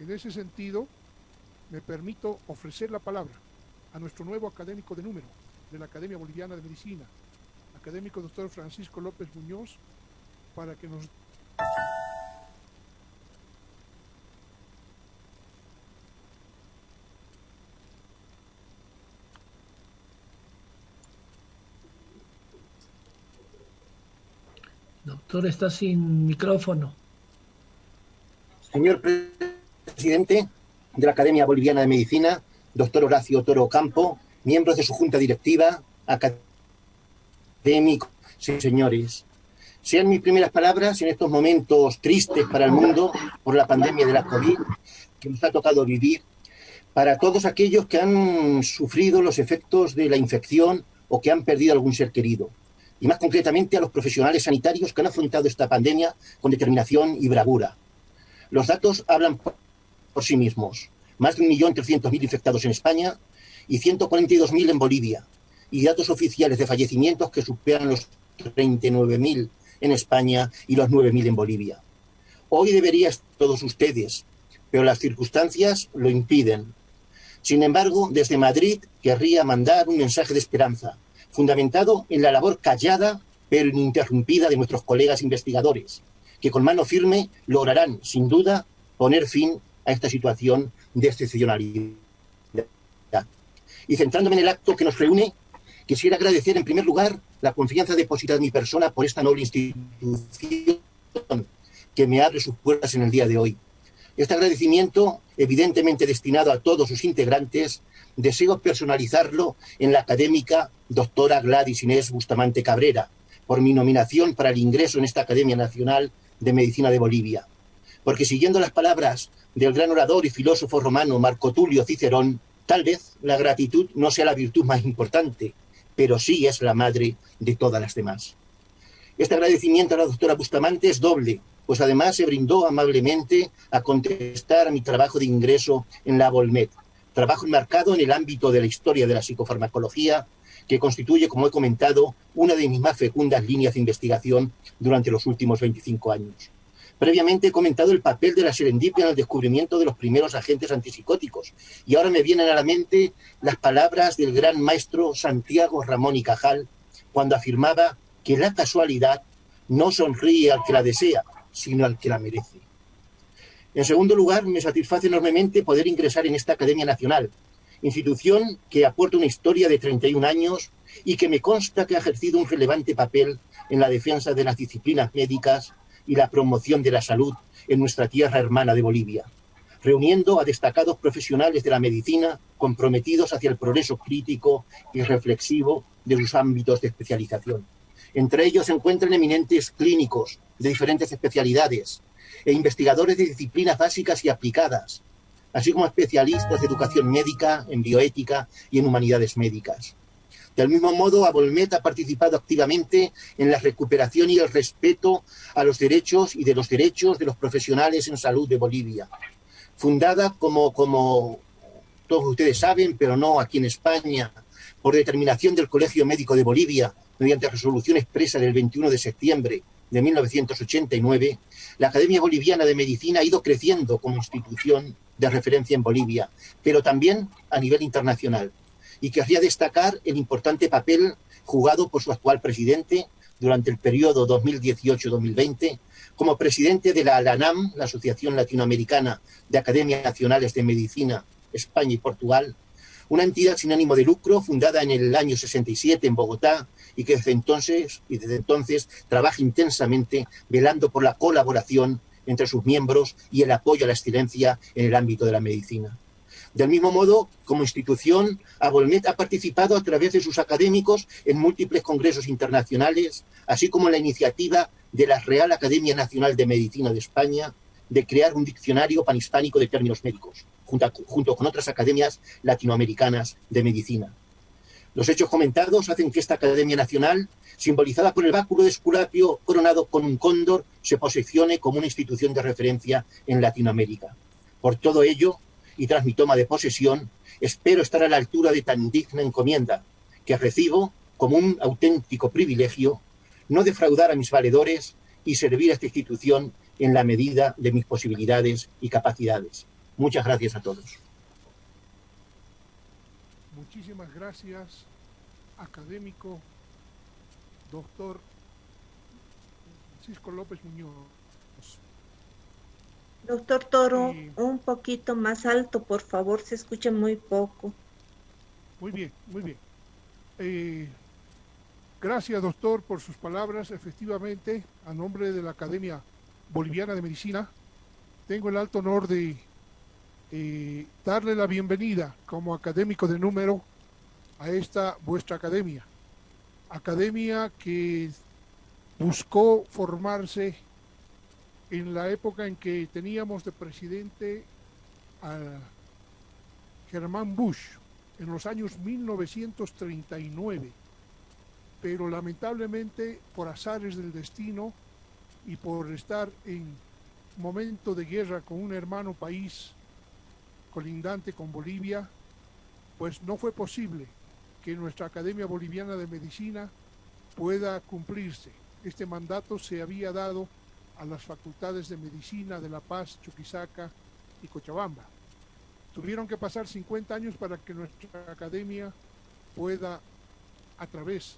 En ese sentido, me permito ofrecer la palabra a nuestro nuevo académico de número de la Academia Boliviana de Medicina, académico doctor Francisco López Muñoz, para que nos... Doctor, está sin micrófono. Señor presidente de la Academia Boliviana de Medicina, doctor Horacio Toro Ocampo, miembros de su junta directiva, académicos, sí, señores. Sean mis primeras palabras en estos momentos tristes para el mundo por la pandemia de la COVID que nos ha tocado vivir, para todos aquellos que han sufrido los efectos de la infección o que han perdido algún ser querido, y más concretamente a los profesionales sanitarios que han afrontado esta pandemia con determinación y bravura. Los datos hablan por sí mismos. Más de 1.300.000 infectados en España y 142.000 en Bolivia, y datos oficiales de fallecimientos que superan los 39.000 en España y los 9.000 en Bolivia. Hoy deberían todos ustedes, pero las circunstancias lo impiden. Sin embargo, desde Madrid querría mandar un mensaje de esperanza, fundamentado en la labor callada pero ininterrumpida de nuestros colegas investigadores, que con mano firme lograrán, sin duda, poner fin a esta situación de excepcionalidad. Y centrándome en el acto que nos reúne, quisiera agradecer en primer lugar la confianza depositada en mi persona por esta noble institución que me abre sus puertas en el día de hoy. Este agradecimiento, evidentemente destinado a todos sus integrantes, deseo personalizarlo en la académica doctora Gladys Inés Bustamante Cabrera, por mi nominación para el ingreso en esta Academia Nacional de Medicina de Bolivia. Porque siguiendo las palabras del gran orador y filósofo romano Marco Tulio Cicerón, tal vez la gratitud no sea la virtud más importante, pero sí es la madre de todas las demás. Este agradecimiento a la doctora Bustamante es doble, pues además se brindó amablemente a contestar a mi trabajo de ingreso en la ABOLMED, trabajo enmarcado en el ámbito de la historia de la psicofarmacología, que constituye, como he comentado, una de mis más fecundas líneas de investigación durante los últimos 25 años. Previamente he comentado el papel de la serendipia en el descubrimiento de los primeros agentes antipsicóticos, y ahora me vienen a la mente las palabras del gran maestro Santiago Ramón y Cajal, cuando afirmaba que la casualidad no sonríe al que la desea, sino al que la merece. En segundo lugar, me satisface enormemente poder ingresar en esta Academia Nacional, institución que aporta una historia de 31 años y que me consta que ha ejercido un relevante papel en la defensa de las disciplinas médicas y la promoción de la salud en nuestra tierra hermana de Bolivia, reuniendo a destacados profesionales de la medicina comprometidos hacia el progreso crítico y reflexivo de sus ámbitos de especialización. Entre ellos se encuentran eminentes clínicos de diferentes especialidades e investigadores de disciplinas básicas y aplicadas, así como especialistas de educación médica, en bioética y en humanidades médicas. Del mismo modo, ABOLMED ha participado activamente en la recuperación y el respeto a los derechos y de los derechos de los profesionales en salud de Bolivia. Fundada, como todos ustedes saben, pero no aquí en España, por determinación del Colegio Médico de Bolivia, mediante resolución expresa del 21 de septiembre de 1989, la Academia Boliviana de Medicina ha ido creciendo como institución de referencia en Bolivia, pero también a nivel internacional. Y querría destacar el importante papel jugado por su actual presidente durante el periodo 2018-2020 como presidente de la ALANAM, la Asociación Latinoamericana de Academias Nacionales de Medicina, España y Portugal, una entidad sin ánimo de lucro fundada en el año 67 en Bogotá y que desde entonces trabaja intensamente velando por la colaboración entre sus miembros y el apoyo a la excelencia en el ámbito de la medicina. Del mismo modo, como institución, ABOLMED ha participado a través de sus académicos en múltiples congresos internacionales, así como en la iniciativa de la Real Academia Nacional de Medicina de España de crear un diccionario panhispánico de términos médicos, junto con otras academias latinoamericanas de medicina. Los hechos comentados hacen que esta Academia Nacional, simbolizada por el báculo de Esculapio coronado con un cóndor, se posicione como una institución de referencia en Latinoamérica. Por todo ello, y tras mi toma de posesión, espero estar a la altura de tan digna encomienda, que recibo como un auténtico privilegio, no defraudar a mis valedores y servir a esta institución en la medida de mis posibilidades y capacidades. Muchas gracias a todos. Muchísimas gracias, académico, doctor Francisco López Muñoz. Doctor Toro, un poquito más alto, por favor, se escucha muy poco. Muy bien, muy bien. Gracias, doctor, por sus palabras. Efectivamente, a nombre de la Academia Boliviana de Medicina, tengo el alto honor de darle la bienvenida como académico de número a esta vuestra academia. Academia que buscó formarse en la época en que teníamos de presidente a Germán Bush, en los años 1939, pero lamentablemente por azares del destino y por estar en momento de guerra con un hermano país colindante con Bolivia, pues no fue posible que nuestra Academia Boliviana de Medicina pueda cumplirse. Este mandato se había dado a las facultades de Medicina de La Paz, Chuquisaca y Cochabamba. Tuvieron que pasar 50 años para que nuestra academia pueda, a través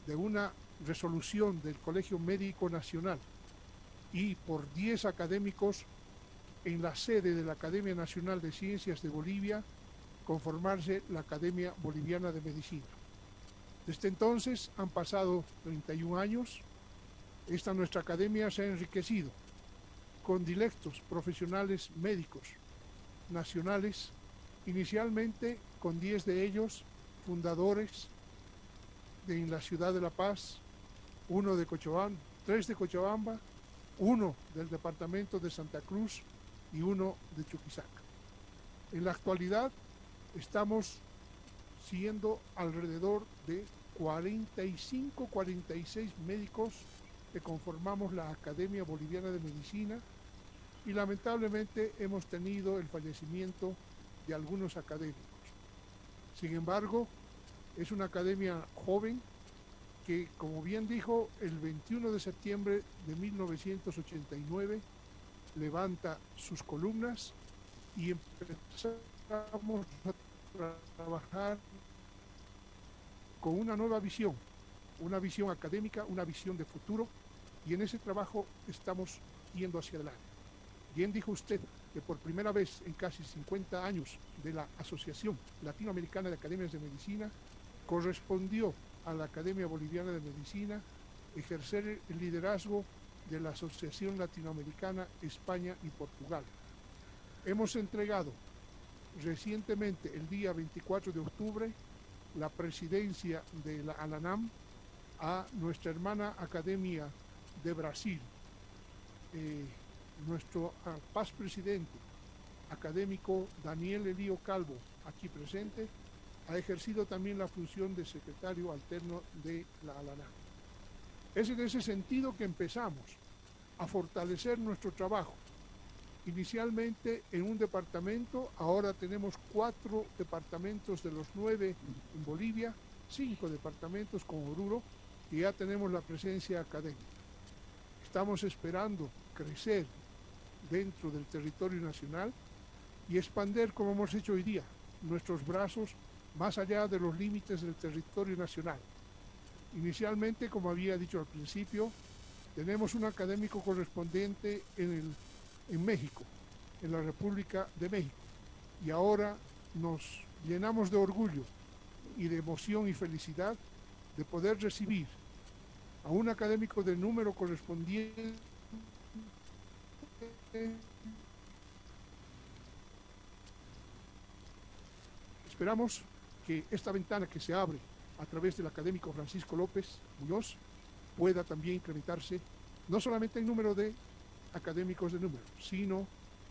de una resolución del Colegio Médico Nacional y por 10 académicos en la sede de la Academia Nacional de Ciencias de Bolivia, conformarse la Academia Boliviana de Medicina. Desde entonces han pasado 31 años. Esta nuestra academia se ha enriquecido con dilectos profesionales médicos nacionales, inicialmente con 10 de ellos fundadores en la ciudad de La Paz, 1 de Cochabamba, 3 de Cochabamba, 1 del departamento de Santa Cruz y 1 de Chuquisaca. En la actualidad estamos siendo alrededor de 45-46 médicos que conformamos la Academia Boliviana de Medicina y lamentablemente hemos tenido el fallecimiento de algunos académicos. Sin embargo, es una academia joven que, como bien dijo, el 21 de septiembre de 1989 levanta sus columnas y empezamos a trabajar con una nueva visión académica, una visión de futuro, y en ese trabajo estamos yendo hacia adelante. Bien dijo usted que por primera vez en casi 50 años de la Asociación Latinoamericana de Academias de Medicina, correspondió a la Academia Boliviana de Medicina ejercer el liderazgo de la Asociación Latinoamericana España y Portugal. Hemos entregado recientemente, el día 24 de octubre, la presidencia de la ALANAM a nuestra hermana Academia de Brasil. Nuestro paz presidente académico Daniel Elío Calvo, aquí presente, ha ejercido también la función de secretario alterno de la ALANAM. Es en ese sentido que empezamos a fortalecer nuestro trabajo. Inicialmente en un departamento, ahora tenemos 4 departamentos de los 9 en Bolivia, 5 departamentos con Oruro, y ya tenemos la presencia académica. Estamos esperando crecer dentro del territorio nacional y expandir, como hemos hecho hoy día, nuestros brazos más allá de los límites del territorio nacional. Inicialmente, como había dicho al principio, tenemos un académico correspondiente en México, en la República de México, y ahora nos llenamos de orgullo y de emoción y felicidad de poder recibir a un académico de número correspondiente Esperamos que esta ventana que se abre a través del académico Francisco López Muñoz pueda también incrementarse no solamente en número de académicos de número, sino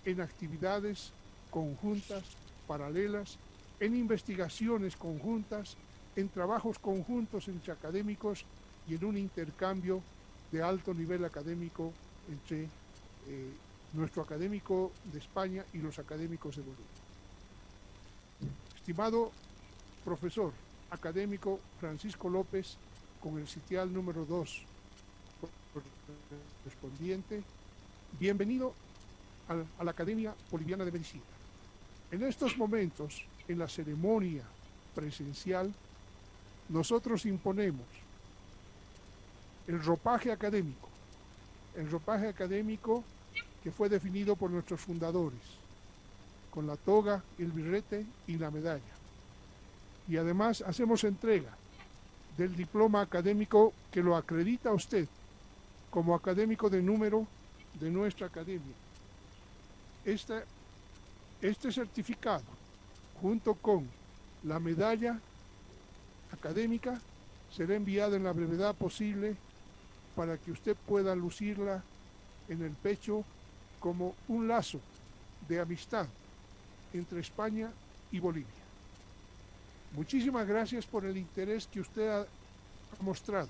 en actividades conjuntas, paralelas, en investigaciones conjuntas, en trabajos conjuntos entre académicos y en un intercambio de alto nivel académico entre nuestro académico de España y los académicos de Bolivia. Estimado profesor académico Francisco López, con el sitial número 2 correspondiente, bienvenido a la Academia Boliviana de Medicina. En estos momentos, en la ceremonia presencial, nosotros imponemos el ropaje académico que fue definido por nuestros fundadores, con la toga, el birrete y la medalla. Y además hacemos entrega del diploma académico que lo acredita a usted como académico de número de nuestra academia. Este certificado, junto con la medalla académica, será enviado en la brevedad posible para que usted pueda lucirla en el pecho como un lazo de amistad entre España y Bolivia. Muchísimas gracias por el interés que usted ha mostrado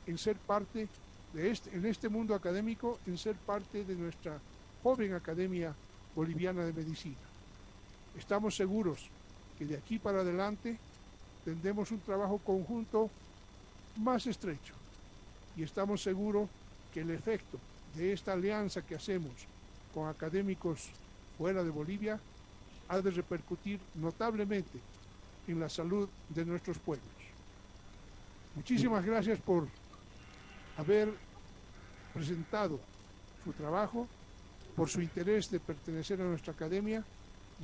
en ser parte de en este mundo académico, en ser parte de nuestra joven Academia Boliviana de Medicina. Estamos seguros que de aquí para adelante tendremos un trabajo conjunto más estrecho y estamos seguros que el efecto de esta alianza que hacemos con académicos fuera de Bolivia ha de repercutir notablemente en la salud de nuestros pueblos. Muchísimas gracias por haber presentado su trabajo, por su interés de pertenecer a nuestra academia,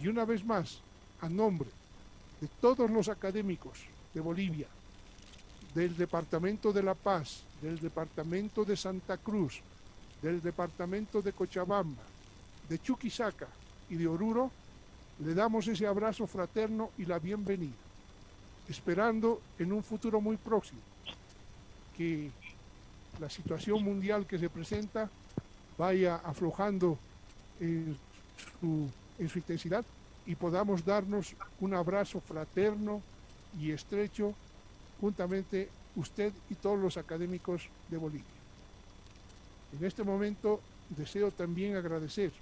y una vez más, a nombre de todos los académicos de Bolivia, del Departamento de La Paz, del Departamento de Santa Cruz, del Departamento de Cochabamba, de Chuquisaca y de Oruro, le damos ese abrazo fraterno y la bienvenida, esperando en un futuro muy próximo que la situación mundial que se presenta vaya aflojando en su intensidad y podamos darnos un abrazo fraterno y estrecho juntamente usted y todos los académicos de Bolivia. En este momento deseo también agradecer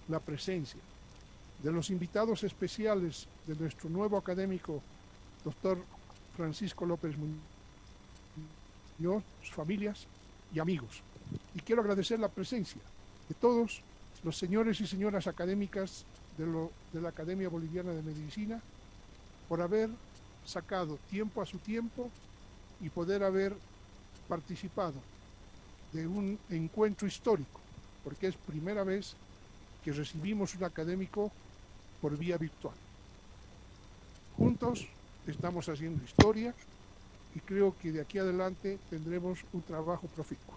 la presencia de los invitados especiales de nuestro nuevo académico, doctor Francisco López Muñoz, sus familias y amigos. Y quiero agradecer la presencia de todos los señores y señoras académicas de la Academia Boliviana de Medicina por haber sacado tiempo a su tiempo y poder haber participado de un encuentro histórico, porque es primera vez que recibimos un académico por vía virtual. Juntos estamos haciendo historia y creo que de aquí adelante tendremos un trabajo proficuo.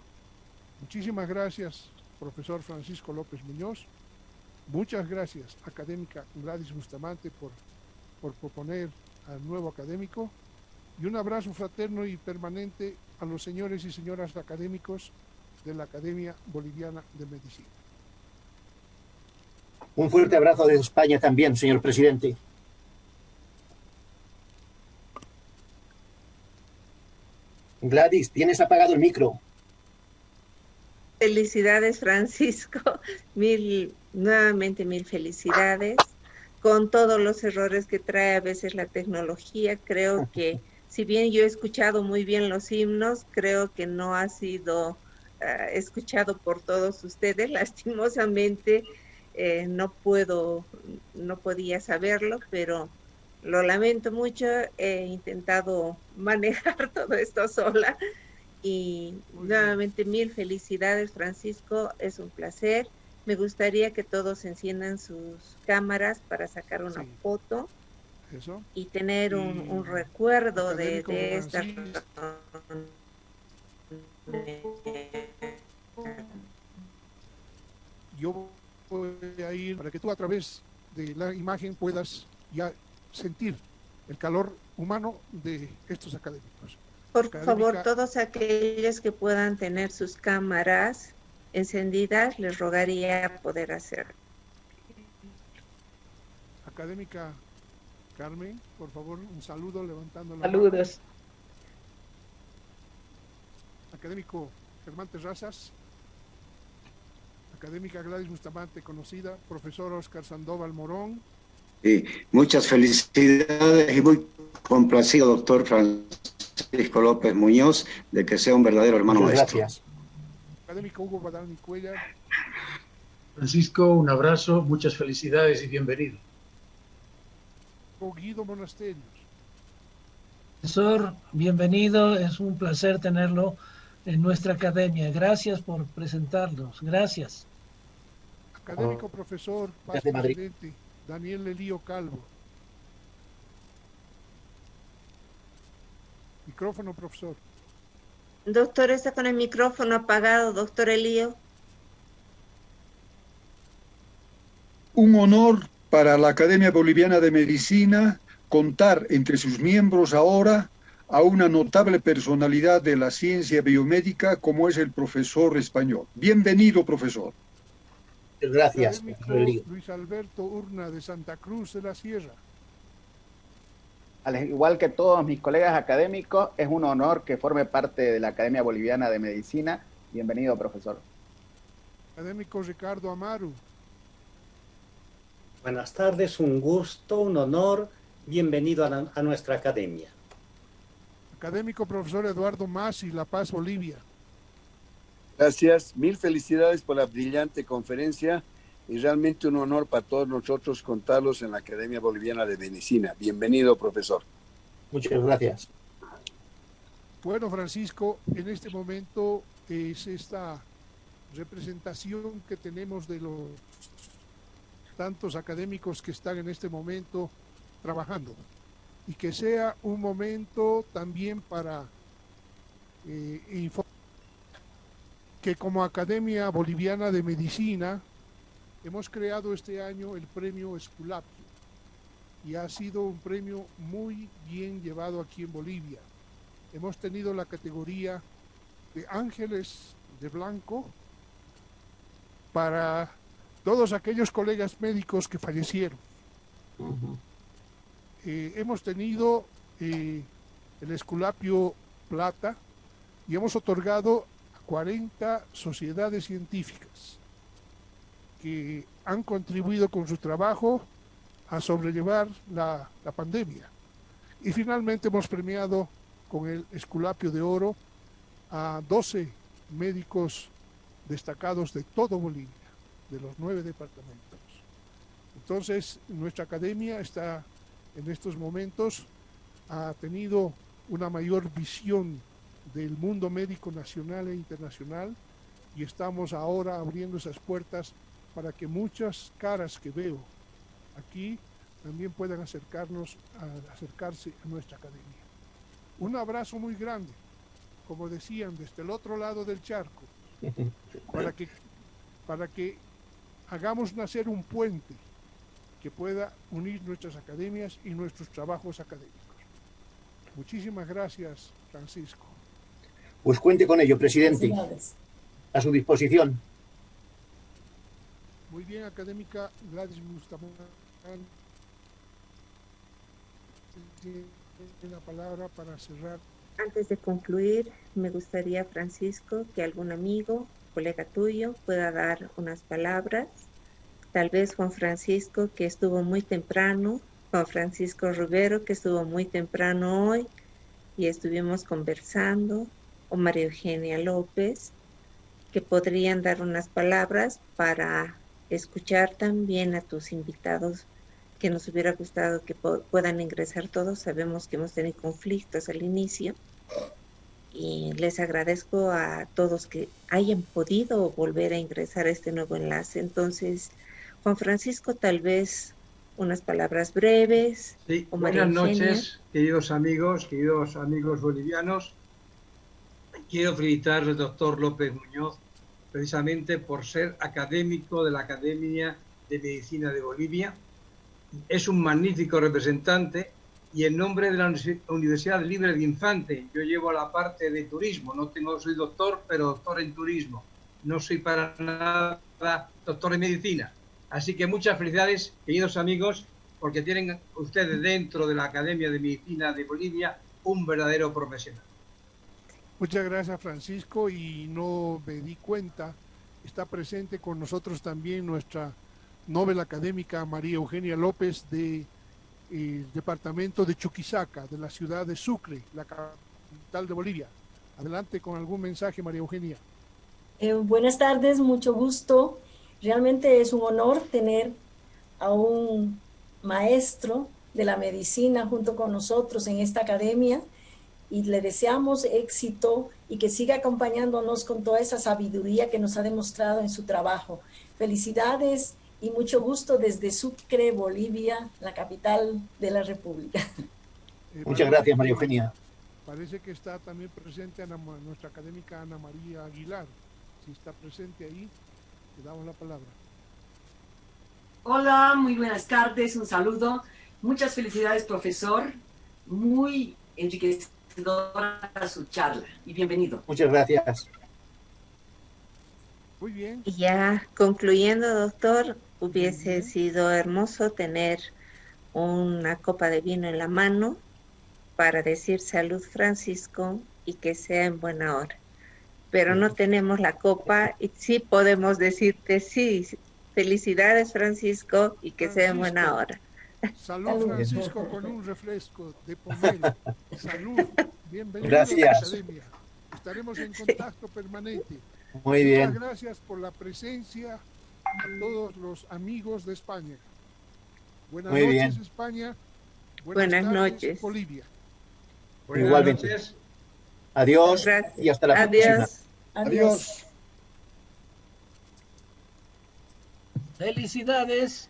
Muchísimas gracias, profesor Francisco López Muñoz. Muchas gracias, académica Gladys Bustamante, por proponer al nuevo académico. Y un abrazo fraterno y permanente a los señores y señoras académicos de la Academia Boliviana de Medicina. Un fuerte abrazo de España también, señor presidente. Gladys, tienes apagado el micro. Felicidades, Francisco. Nuevamente mil felicidades. Con todos los errores que trae a veces la tecnología, creo que si bien yo he escuchado muy bien los himnos, creo que no ha sido escuchado por todos ustedes. Lastimosamente no podía saberlo, pero lo lamento mucho. He intentado manejar todo esto sola. Y nuevamente mil felicidades, Francisco, es un placer. Me gustaría que todos enciendan sus cámaras para sacar una foto. Eso. Y tener un recuerdo de esta. Yo voy a ir para que tú a través de la imagen puedas ya sentir el calor humano de estos académicos. Por favor, todos aquellos que puedan tener sus cámaras encendidas, les rogaría poder hacerlo. Académica Carmen, por favor, un saludo levantando la Saludos. mano. Académico Germán Terrazas. Académica Gladys Bustamante, conocida. Profesor Oscar Sandoval Morón. Sí, muchas felicidades y muy complacido, doctor Francisco López Muñoz, de que sea un verdadero hermano maestro. Gracias. Académico Hugo Badalni Cuellar. Francisco, un abrazo, muchas felicidades y bienvenido. Guido Monasterios. Profesor, bienvenido, es un placer tenerlo en nuestra academia. Gracias por presentarnos, gracias. Académico profesor, paz presidente, Daniel Elío Calvo. Micrófono, profesor. Doctor, está con el micrófono apagado, doctor Elío. Un honor para la Academia Boliviana de Medicina contar entre sus miembros ahora a una notable personalidad de la ciencia biomédica como es el profesor español. Bienvenido, profesor. Gracias, Luis Alberto Urna de Santa Cruz de la Sierra. Al igual que todos mis colegas académicos, es un honor que forme parte de la Academia Boliviana de Medicina. Bienvenido, profesor. Académico Ricardo Amaru. Buenas tardes, un gusto, un honor. Bienvenido a nuestra academia. Académico profesor Eduardo Masi, La Paz, Bolivia. Gracias, mil felicidades por la brillante conferencia y realmente un honor para todos nosotros contarlos en la Academia Boliviana de Medicina. Bienvenido, profesor. Muchas gracias. Bueno, Francisco, en este momento es esta representación que tenemos de los tantos académicos que están en este momento trabajando y que sea un momento también para informar que como Academia Boliviana de Medicina hemos creado este año el premio Esculapio y ha sido un premio muy bien llevado aquí en Bolivia. Hemos tenido la categoría de Ángeles de Blanco para todos aquellos colegas médicos que fallecieron. Hemos tenido el Esculapio Plata y hemos otorgado a 40 sociedades científicas que han contribuido con su trabajo a sobrellevar la pandemia. Y finalmente hemos premiado con el Esculapio de Oro a 12 médicos destacados de todo Bolivia, de los 9 departamentos. Entonces, nuestra academia está en estos momentos, ha tenido una mayor visión del mundo médico nacional e internacional, y estamos ahora abriendo esas puertas para que muchas caras que veo aquí también puedan acercarse a nuestra academia. Un abrazo muy grande, como decían, desde el otro lado del charco, para que hagamos nacer un puente que pueda unir nuestras academias y nuestros trabajos académicos. Muchísimas gracias, Francisco. Pues cuente con ello, presidente. A su disposición. Muy bien, académica Gladys Bustamante. Tiene la palabra para cerrar. Antes de concluir, me gustaría, Francisco, que algún amigo, colega tuyo, pueda dar unas palabras. Tal vez Juan Francisco, que estuvo muy temprano, Juan Francisco Rivero, que estuvo muy temprano hoy y estuvimos conversando, o María Eugenia López, que podrían dar unas palabras para escuchar también a tus invitados, que nos hubiera gustado que puedan ingresar todos. Sabemos que hemos tenido conflictos al inicio y les agradezco a todos que hayan podido volver a ingresar a este nuevo enlace. Entonces, Juan Francisco, tal vez unas palabras breves. Sí, o María buenas Eugenia. noches, queridos amigos bolivianos. Quiero felicitar al doctor López Muñoz precisamente por ser académico de la Academia de Medicina de Bolivia. Es un magnífico representante y en nombre de la Universidad Libre de Infante, yo llevo la parte de turismo, soy doctor, pero doctor en turismo. No soy para nada doctor en medicina. Así que muchas felicidades, queridos amigos, porque tienen ustedes dentro de la Academia de Medicina de Bolivia un verdadero profesional. Muchas gracias, Francisco, y no me di cuenta, está presente con nosotros también nuestra Nobel académica María Eugenia López del departamento de Chuquisaca, de la ciudad de Sucre, la capital de Bolivia. Adelante con algún mensaje, María Eugenia. Buenas tardes, mucho gusto. Realmente es un honor tener a un maestro de la medicina junto con nosotros en esta academia, y le deseamos éxito y que siga acompañándonos con toda esa sabiduría que nos ha demostrado en su trabajo. Felicidades y mucho gusto desde Sucre, Bolivia, la capital de la República. Muchas gracias, María Eugenia. Parece que está también presente nuestra académica Ana María Aguilar. Si está presente ahí, le damos la palabra. Hola, muy buenas tardes, un saludo. Muchas felicidades, profesor. Muy enriquecedora su charla y bienvenido. Muchas gracias. Muy bien. Y ya concluyendo, doctor, hubiese sido hermoso tener una copa de vino en la mano para decir salud, Francisco, y que sea en buena hora. Pero no tenemos la copa y sí podemos decirte sí, felicidades, Francisco, y que sea en buena hora. Salud, Francisco, con un refresco de pomelo. Salud, bienvenido Gracias. a la academia. Estaremos en contacto permanente. Muy bien. Muchas gracias por la presencia a todos los amigos de España. Buenas Muy noches, bien. España. Buenas tardes, noches. Bolivia. Igualmente. Noches. Adiós y hasta la próxima. Adiós. Felicidades.